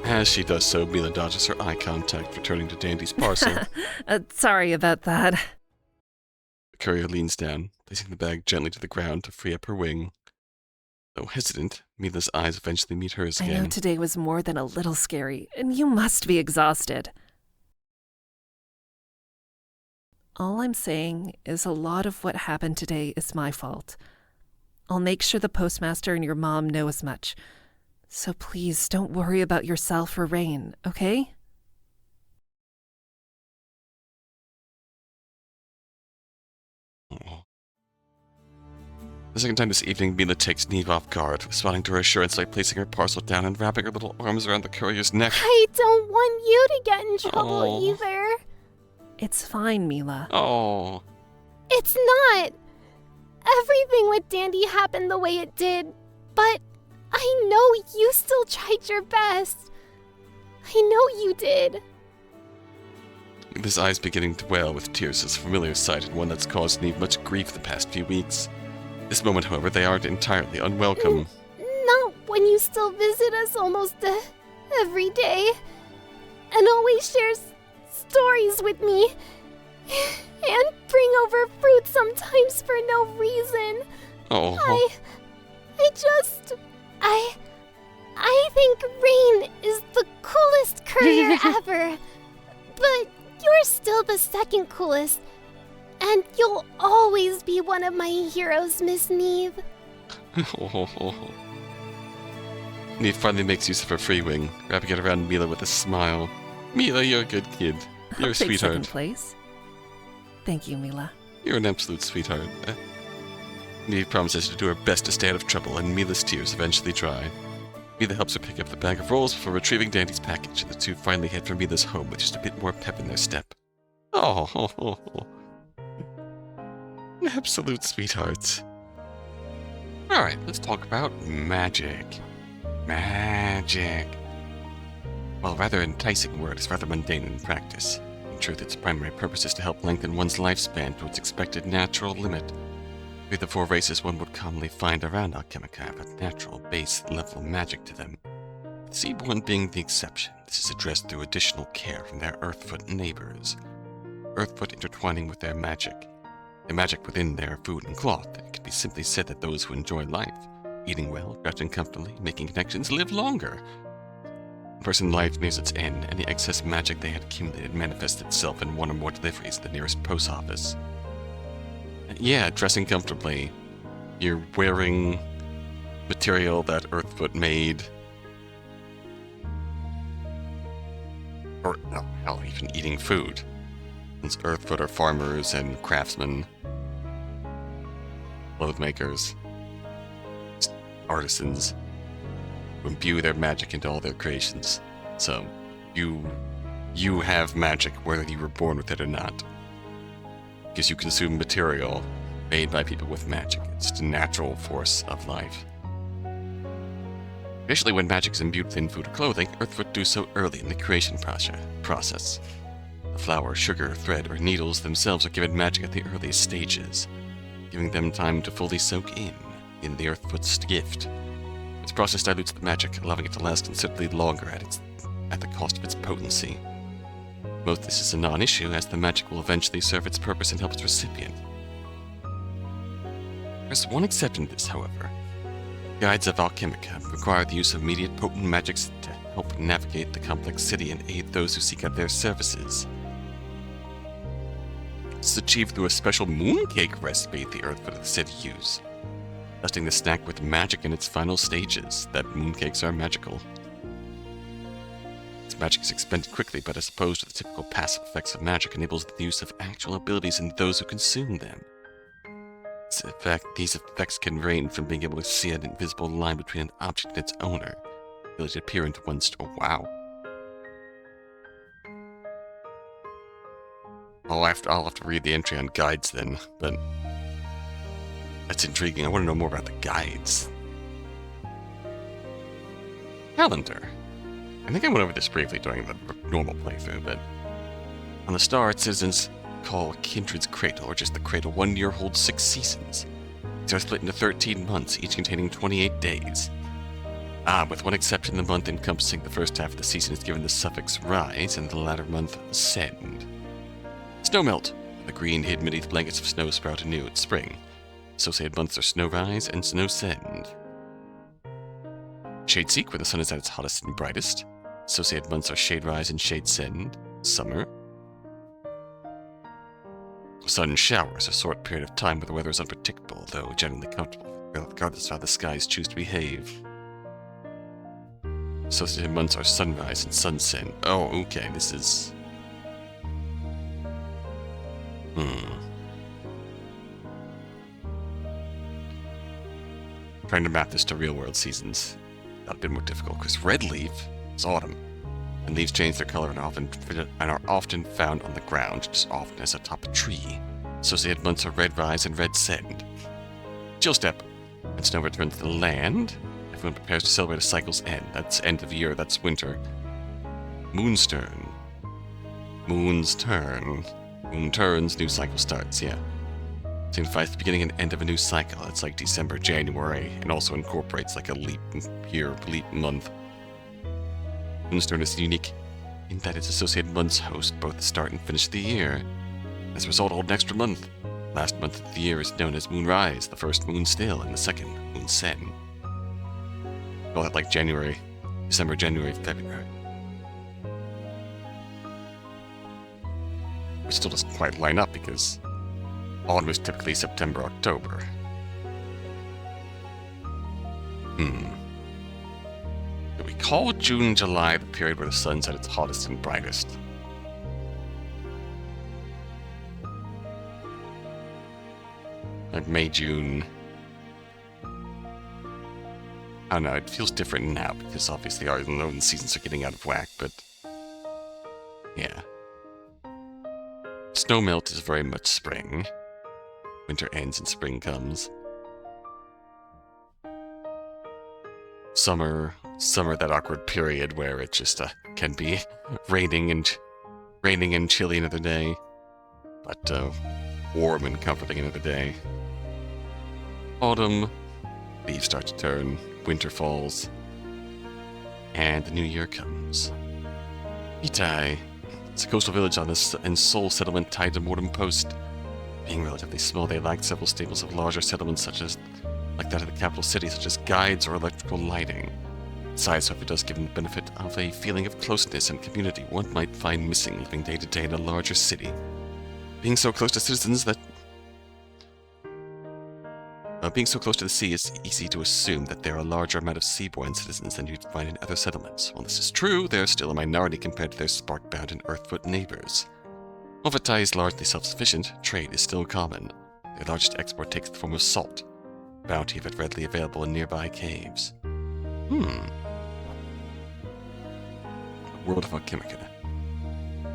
As she does so, Mila dodges her eye contact, returning to Dandy's parcel. Sorry about that. The courier leans down, placing the bag gently to the ground to free up her wing. Though hesitant, Mila's eyes eventually meet hers again. I know today was more than a little scary, and you must be exhausted. All I'm saying is a lot of what happened today is my fault. I'll make sure the postmaster and your mom know as much. So please don't worry about yourself or Rain, okay? Oh. The second time this evening, Mila takes Neve off guard, responding to her assurance by placing her parcel down and wrapping her little arms around the courier's neck. I don't want you to get in trouble Oh. either. It's fine, Mila. Oh. It's not. Everything with Dandy happened the way it did, but I know you still tried your best. I know you did. Mila's eyes beginning to well with tears as a familiar sight and one that's caused Neve much grief the past few weeks. This moment, however, they aren't entirely unwelcome. Not when you still visit us almost every day, and always shares stories with me, and bring over fruit sometimes for no reason. Oh. I think Rain is the coolest courier ever, but you're still the second coolest, and you'll always be one of my heroes, Miss Neve. Neve finally makes use of her free wing, wrapping it around Mila with a smile. Mila, you're a good kid. You're I'll a take sweetheart. second place. Thank you, Mila. You're an absolute sweetheart. Neve promises to do her best to stay out of trouble, and Mila's tears eventually dry. Mila helps her pick up the bag of rolls before retrieving Dandy's package, and the two finally head for Mila's home with just a bit more pep in their step. Oh. Absolute sweethearts. Alright, let's talk about magic. Magic. While a rather enticing word, is rather mundane in practice. In truth, its primary purpose is to help lengthen one's lifespan to its expected natural limit. Three of the four races one would commonly find around Alchemica have a natural base-level magic to them. The Seaborn being the exception, this is addressed through additional care from their Earthfoot neighbors. Earthfoot intertwining with their magic within their food and cloth. It can be simply said that those who enjoy life, eating well, crouching comfortably, making connections, live longer. A person's life nears its end, and the excess magic they had accumulated manifests itself in one or more deliveries to the nearest post office. Yeah, dressing comfortably. You're wearing material that Earthfoot made. Or, no, hell, even eating food. Since Earthfoot are farmers and craftsmen, clothes makers, artisans, who imbue their magic into all their creations. So, you have magic whether you were born with it or not. Because you consume material made by people with magic. It's just a natural force of life. Traditionally, when magic is imbued within food or clothing, Earth would do so early in the creation process. The flour, sugar, thread, or needles themselves are given magic at the earliest stages, giving them time to fully soak in the Earthfoot's gift. This process dilutes the magic, allowing it to last considerably longer at the cost of its potency. Most of this is a non-issue, as the magic will eventually serve its purpose and help its recipient. There's one exception to this, however. Guides of Alchemica require the use of immediate potent magics to help navigate the complex city and aid those who seek out their services. This is achieved through a special mooncake recipe the Earthfoot of the city use. Testing the snack with magic in its final stages, that mooncakes are magical. Its magic is expended quickly, but as opposed to the typical passive effects of magic, enables the use of actual abilities in those who consume them. In fact, these effects can range from being able to see an invisible line between an object and its owner, the ability to appear into one's... Oh, wow. I'll have to read the entry on guides then, but that's intriguing. I want to know more about the guides. Calendar. I think I went over this briefly during the normal playthrough, but on the start, citizens call Kindred's Cradle, or just the Cradle, 1 year holds 6 seasons. These are split into 13 months, each containing 28 days. With one exception, the month encompassing the first half of the season is given the suffix rise, and the latter month send. Snowmelt. The green hidden beneath blankets of snow sprout anew at spring. Associated months are Snow Rise and Snow Send. Shade Seek, where the sun is at its hottest and brightest. Associated months are Shade Rise and Shade Send. Summer. Sun Showers, a short period of time where the weather is unpredictable, though generally comfortable, regardless of how the skies choose to behave. Associated months are Sunrise and Sunset. Oh, okay, this is... Trying to map this to real-world seasons got a bit more difficult, because red leaf is autumn, and leaves change their color and are often found on the ground, just as often as atop a tree. Associated months are red rise and red send. Chill step. When snow returns to the land, everyone prepares to celebrate a cycle's end. That's end of year, that's winter. Moon's turn. Moon's turn. Moon turns, new cycle starts, yeah. Signifies the beginning and end of a new cycle. It's like December, January, and also incorporates like a leap year, leap month. Moon's turn is unique in that its associated months host both the start and finish of the year. As a result, hold an extra month. Last month of the year is known as Moonrise, the first moon still, and the second, Moon Sen. Call that like January, December, January, February. Which still doesn't quite line up because autumn is typically September, October. Do we call June and July the period where the sun's at its hottest and brightest? Like May, June. I don't know, it feels different now because obviously our own seasons are getting out of whack, but yeah. Snowmelt is very much spring. Winter ends and spring comes. Summer, that awkward period where it just can be raining and chilly another day, but warm and comforting another day. Autumn, leaves start to turn, winter falls, and the new year comes. Vitae. It's a coastal village and sole settlement tied to Mortem Post. Being relatively small, they lacked several staples of larger settlements like that of the capital city, such as guides or electrical lighting. Besides, however, it does give them the benefit of a feeling of closeness and community one might find missing living day to day in a larger city. Being so close to citizens that... being so close to the sea, it's easy to assume that there are a larger amount of seaborne citizens than you'd find in other settlements. While this is true, they're still a minority compared to their spark-bound and earthfoot neighbors. While Vitae is largely self-sufficient, trade is still common. Their largest export takes the form of salt, a bounty of it readily available in nearby caves. World of Alchemica.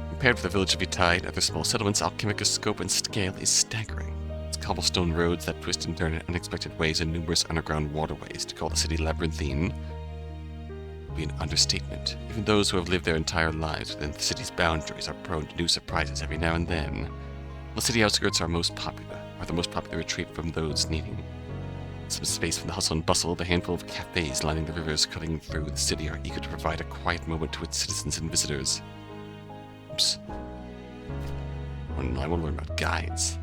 Compared with the village of Vitae and other small settlements, Alchemica's scope and scale is staggering. Its cobblestone roads that twist and turn in unexpected ways and numerous underground waterways to call the city labyrinthine would be an understatement. Even those who have lived their entire lives within the city's boundaries are prone to new surprises every now and then. The city outskirts are the most popular retreat from those needing some space from the hustle and bustle. The handful of cafes lining the rivers cutting through the city are eager to provide a quiet moment to its citizens and visitors. Oops. I want to learn about guides.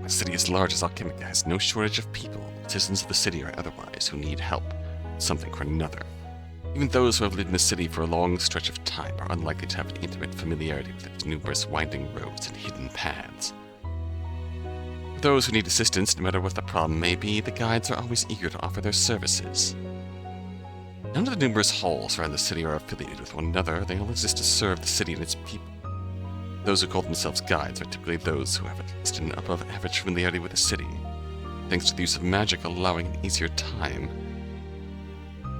A city as large as Alchemica has no shortage of people, citizens of the city or otherwise, who need help, something or another. Even those who have lived in the city for a long stretch of time are unlikely to have an intimate familiarity with its numerous winding roads and hidden paths. For those who need assistance, no matter what the problem may be, the guides are always eager to offer their services. None of the numerous halls around the city are affiliated with one another. They all exist to serve the city and its people. Those who call themselves guides are typically those who have at least an above-average familiarity with the city, thanks to the use of magic allowing an easier time.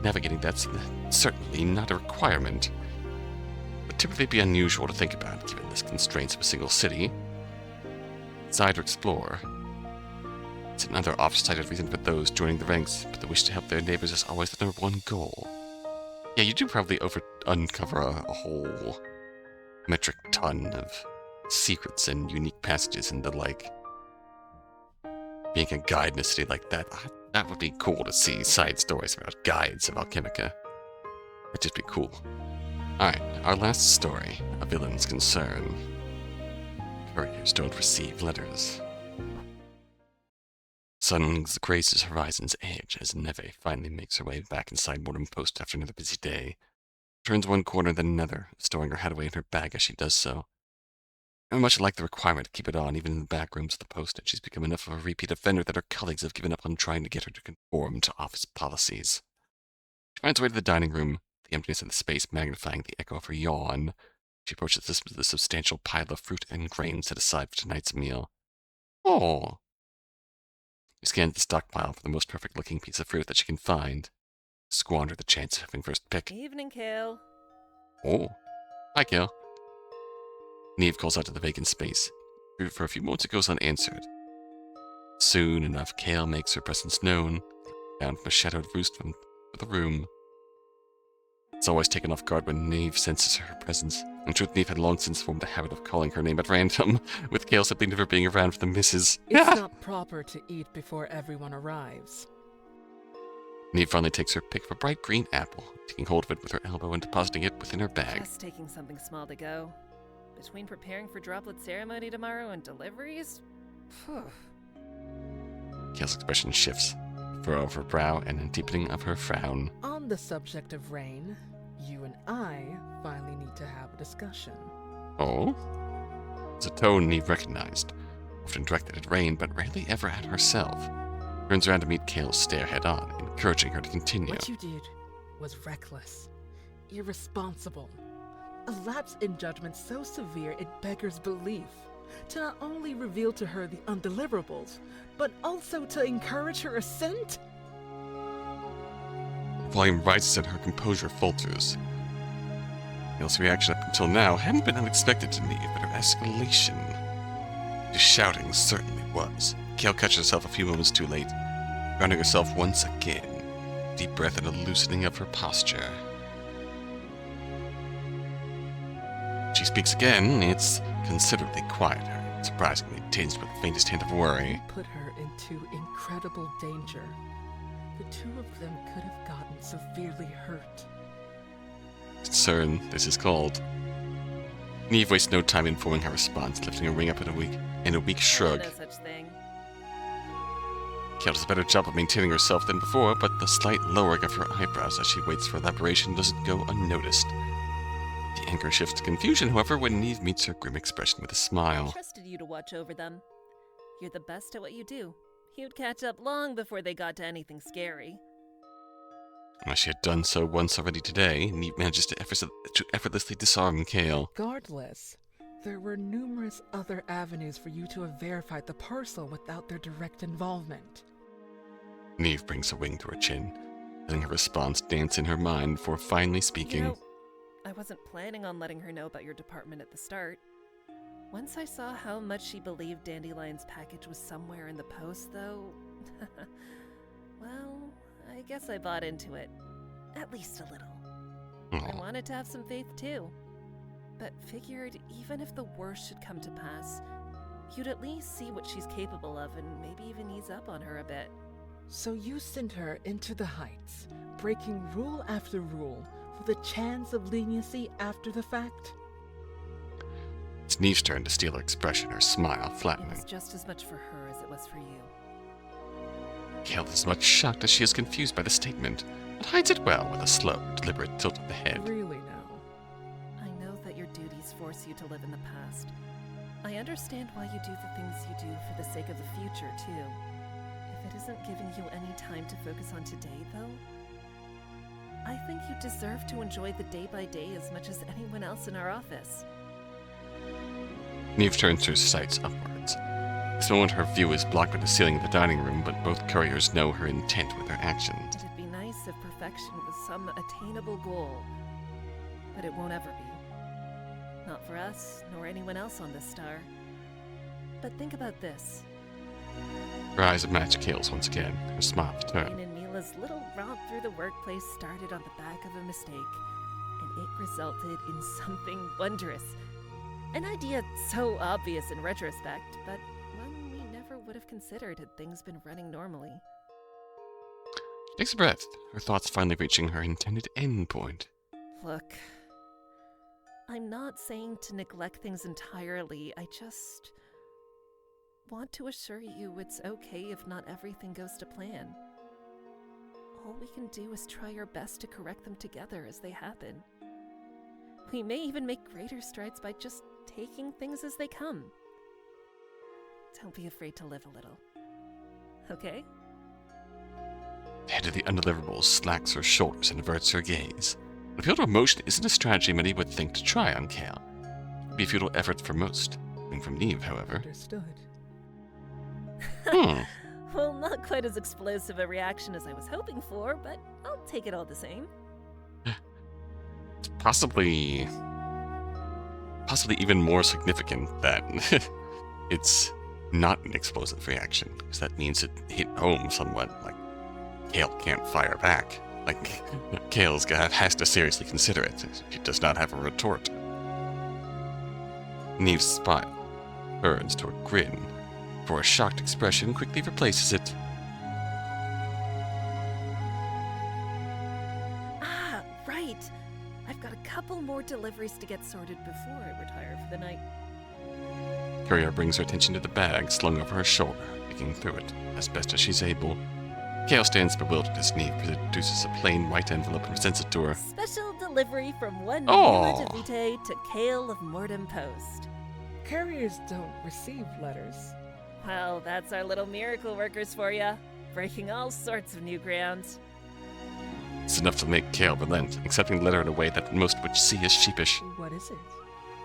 Navigating that's certainly not a requirement, but typically be unusual to think about given the constraints of a single city. Decide to explore. It's another oft-cited reason for those joining the ranks, but the wish to help their neighbors is always the number one goal. Yeah, you do probably uncover a whole metric ton of secrets and unique passages and the like. Being a guide in a city like that, that would be cool to see side stories about guides of Alchemica. That'd just be cool. Alright, our last story, A Villain's Concern. Couriers don't receive letters. Sun grazes Horizon's edge as Neve finally makes her way back inside Mortem Post after another busy day. Turns one corner then another, stowing her hat away in her bag as she does so. And much like the requirement to keep it on even in the back rooms of the post, she's become enough of a repeat offender that her colleagues have given up on trying to get her to conform to office policies. She finds her way to the dining room, the emptiness of the space magnifying the echo of her yawn. She approaches the substantial pile of fruit and grain set aside for tonight's meal. Oh! She scans the stockpile for the most perfect-looking piece of fruit that she can find. Squander the chance of having first pick. Evening, Kale. Oh. Hi, Kale. Neve calls out to the vacant space. For a few moments it goes unanswered. Soon enough, Kale makes her presence known, down from a shadowed roost from the room. It's always taken off guard when Neve senses her presence. In truth, Neve had long since formed a habit of calling her name at random, with Kale simply never being around for the misses. It's not proper to eat before everyone arrives. Neve finally takes her pick of a bright green apple, taking hold of it with her elbow and depositing it within her bag. Just taking something small to go. Between preparing for droplet ceremony tomorrow and deliveries? Phew. Kale's expression shifts, a furrow of her brow and a deepening of her frown. On the subject of rain, you and I finally need to have a discussion. Oh? It's a tone Neve recognized, often directed at Rain, but rarely ever at herself. Turns around to meet Kale's stare head-on, encouraging her to continue. What you did was reckless, irresponsible. A lapse in judgment so severe it beggars belief. To not only reveal to her the undeliverables, but also to encourage her assent? Volume rises and her composure falters. Kale's reaction up until now hadn't been unexpected to Neve, but her escalation to shouting certainly was. Kale catches herself a few moments too late, grounding herself once again. Deep breath and a loosening of her posture. She speaks again, it's considerably quieter, surprisingly tinged with the faintest hint of worry. You put her into incredible danger. The two of them could have gotten severely hurt. Concern, this is called. Neve wastes no time informing her response, lifting her ring up in a weak shrug. No such thing. Kale does a better job of maintaining herself than before, but the slight lowering of her eyebrows as she waits for elaboration doesn't go unnoticed. The anger shifts to confusion, however, when Neve meets her grim expression with a I smile. trusted you to watch over them. You're the best at what you do. You'd catch up long before they got to anything scary. As she had done so once already today, Neve manages to effortlessly disarm Kale. Regardless, There were numerous other avenues for you to have verified the parcel without their direct involvement. Neve brings a wing to her chin, letting her response dance in her mind before finally speaking. You know, I wasn't planning on letting her know about your department at the start. Once I saw how much she believed Dandelion's package was somewhere in the post, though, well, I guess I bought into it. At least a little. I Aw. wanted to have some faith too. But figured even if the worst should come to pass, you'd at least see what she's capable of and maybe even ease up on her a bit. So you sent her into the heights, breaking rule after rule, with a chance of leniency after the fact? It's Neve's turn to steal her expression, her smile It flattening. was just as much for her as it was for you. Kale is as much shocked as she is confused by the statement, but hides it well with a slow, deliberate tilt of the head. Really now? I know that your duties force you to live in the past. I understand why you do the things you do for the sake of the future, too. If it isn't giving you any time to focus on today, though, I think you deserve to enjoy the day-by-day as much as anyone else in our office. Neve turns her sights upwards. This moment her view is blocked by the ceiling of the dining room, but both couriers know her intent with her actions. It'd be nice if perfection was some attainable goal, but it won't ever be. Not for us, nor anyone else on this star. But think about this. Her eyes match Kale's once again, her smile Rain returned. and Mila's little romp through the workplace started on the back of a mistake, and it resulted in something wondrous. An idea so obvious in retrospect, but one we never would have considered had things been running normally. She takes a breath, her thoughts finally reaching her intended end point. Look, I'm not saying to neglect things entirely, I just want to assure you it's okay if not everything goes to plan. All we can do is try our best to correct them together as they happen. We may even make greater strides by just taking things as they come. Don't be afraid to live a little. Okay? The head of the undeliverables slacks her shoulders and averts her gaze. The appeal to emotion isn't a strategy many would think to try on Kale. It would be a futile effort for most. Coming from Neve, however. Understood. Well, not quite as explosive a reaction as I was hoping for, but I'll take it all the same. It's possibly even more significant that it's not an explosive reaction, because that means it hit home somewhat. Like, Kale can't fire back. Like, Kale's has to seriously consider it. She does not have a retort. Neve's smile turns to a grin, for a shocked expression quickly replaces it. Ah, right! I've got a couple more deliveries to get sorted before I retire for the night. Courier brings her attention to the bag slung over her shoulder, picking through it as best as she's able. Kale stands bewildered as Neve produces a plain white envelope and presents it to her. Special delivery from one Oh. Mila to Vitae to Kale of Mortem Post. Couriers don't receive letters. Well, that's our little miracle workers for ya, breaking all sorts of new ground. It's enough to make Kale relent, accepting the letter in a way that most would see as sheepish. What is it?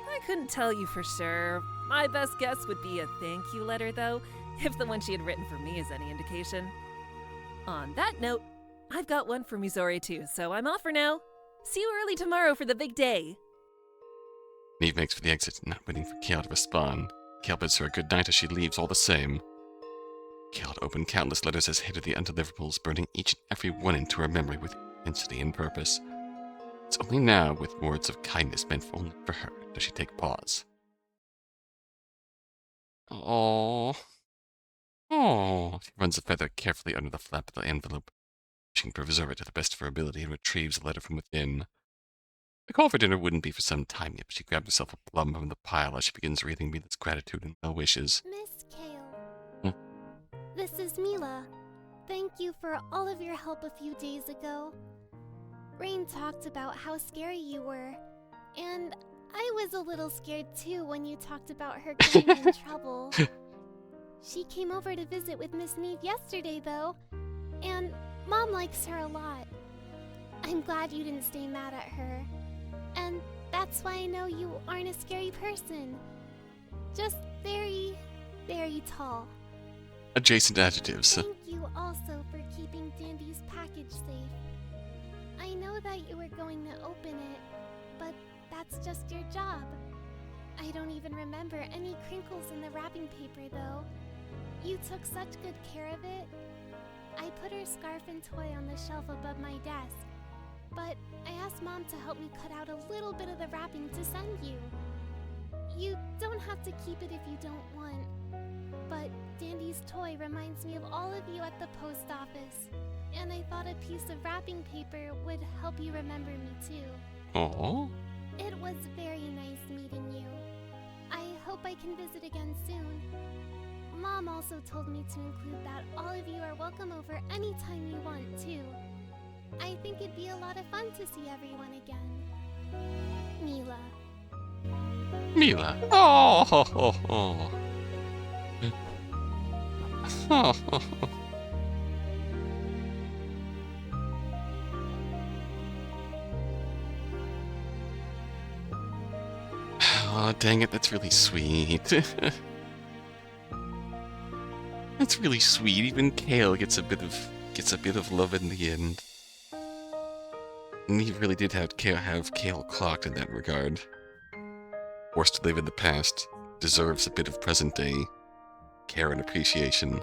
I couldn't tell you for sure. My best guess would be a thank you letter, though, if the one she had written for me is any indication. On that note, I've got one for Missouri too, so I'm off for now. See you early tomorrow for the big day. Neve makes for the exit, not waiting for Kale to respond. Kale bids her a good night as she leaves all the same. Kale had opened countless letters as head of the undeliverables, burning each and every one into her memory with intensity and purpose. It's only now, with words of kindness meant only for her, does she take pause. Oh, she runs the feather carefully under the flap of the envelope. She can preserve it to the best of her ability and retrieves the letter from within. The call for dinner wouldn't be for some time yet, but she grabbed herself a plum from the pile as she begins reading Mila's gratitude and well wishes. Miss Kale. Huh? This is Mila. Thank you for all of your help a few days ago. Rain talked about how scary you were, and I was a little scared too when you talked about her getting in trouble. She came over to visit with Miss Neve yesterday, though, and Mom likes her a lot. I'm glad you didn't stay mad at her. And That's why I know you aren't a scary person. Just very, very tall. Adjacent adjectives. Thank you also for keeping Dandy's package safe. I know that you were going to open it, but that's just your job. I don't even remember any crinkles in the wrapping paper, though. You took such good care of it. I put her scarf and toy on the shelf above my desk, but I asked Mom to help me cut out a little bit of the wrapping to send you. You don't have to keep it if you don't want, but Dandy's toy reminds me of all of you at the post office, and I thought a piece of wrapping paper would help you remember me too. Aww. It was very nice meeting you. I hope I can visit again soon. Mom also told me to include that all of you are welcome over anytime you want, too. I think it'd be a lot of fun to see everyone again. Mila. Mila. Oh, ho, ho, ho. Oh, ho, ho. Oh, dang it, that's really sweet. That's really sweet. Even Kale gets a bit of love in the end. And he really did have Kale clocked in that regard. Forced to live in the past, deserves a bit of present day care and appreciation.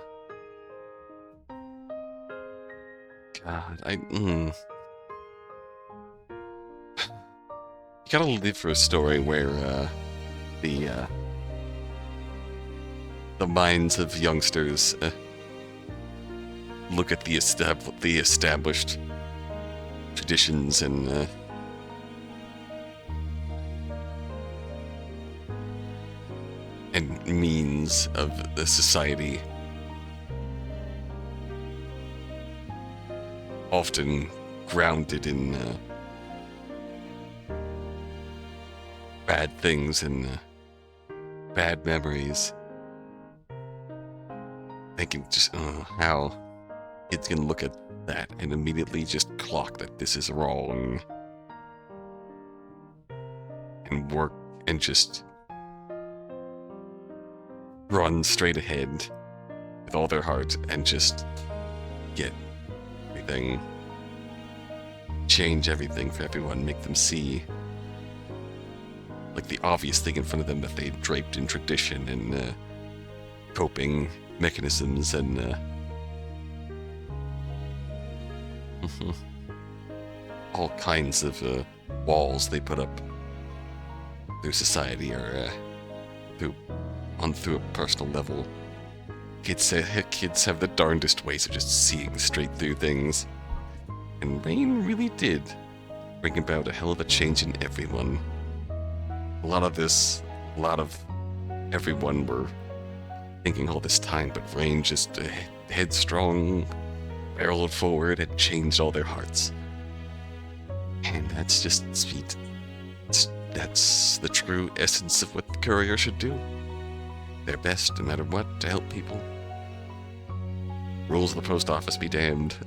God, You gotta live for a story where the minds of youngsters look at the established traditions and means of the society, often grounded in bad things and bad memories. They can just, how kids can look at that and immediately just clock that this is wrong. And work and just run straight ahead with all their heart and just get everything, change everything for everyone, make them see like the obvious thing in front of them that they draped in tradition and coping mechanisms and all kinds of walls they put up through society or through a personal level. Kids have the darndest ways of just seeing straight through things, and Rain really did bring about a hell of a change in everyone. A lot of everyone were thinking all this time, but Rain just headstrong, barreled forward, and changed all their hearts. And that's just sweet. That's the true essence of what the courier should do. Their best, no matter what, to help people. Rules of the post office be damned.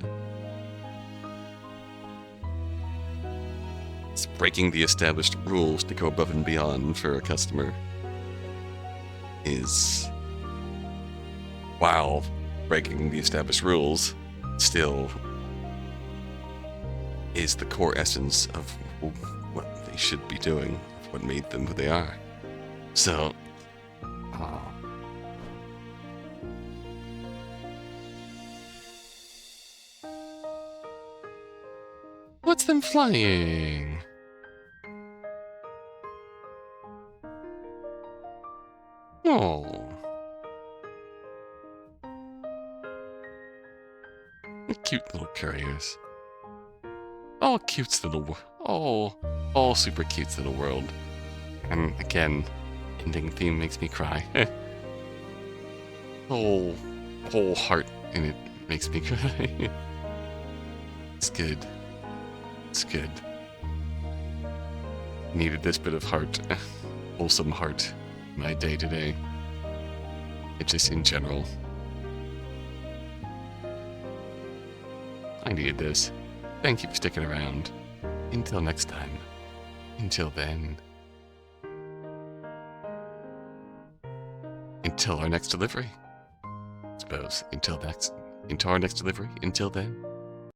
It's breaking the established rules to go above and beyond for a customer is, while breaking the established rules, still is the core essence of what they should be doing, what made them who they are. So, what's them flying? Oh. Cute little couriers. All cute little, all super cute little world. And again, ending theme makes me cry. whole heart in it makes me cry. It's good. It's good. Needed this bit of heart, wholesome heart, in my day today. It just in general. I needed this. Thank you for sticking around. Until next time. Until then. Until our next delivery. I suppose. Until our next delivery. Until then.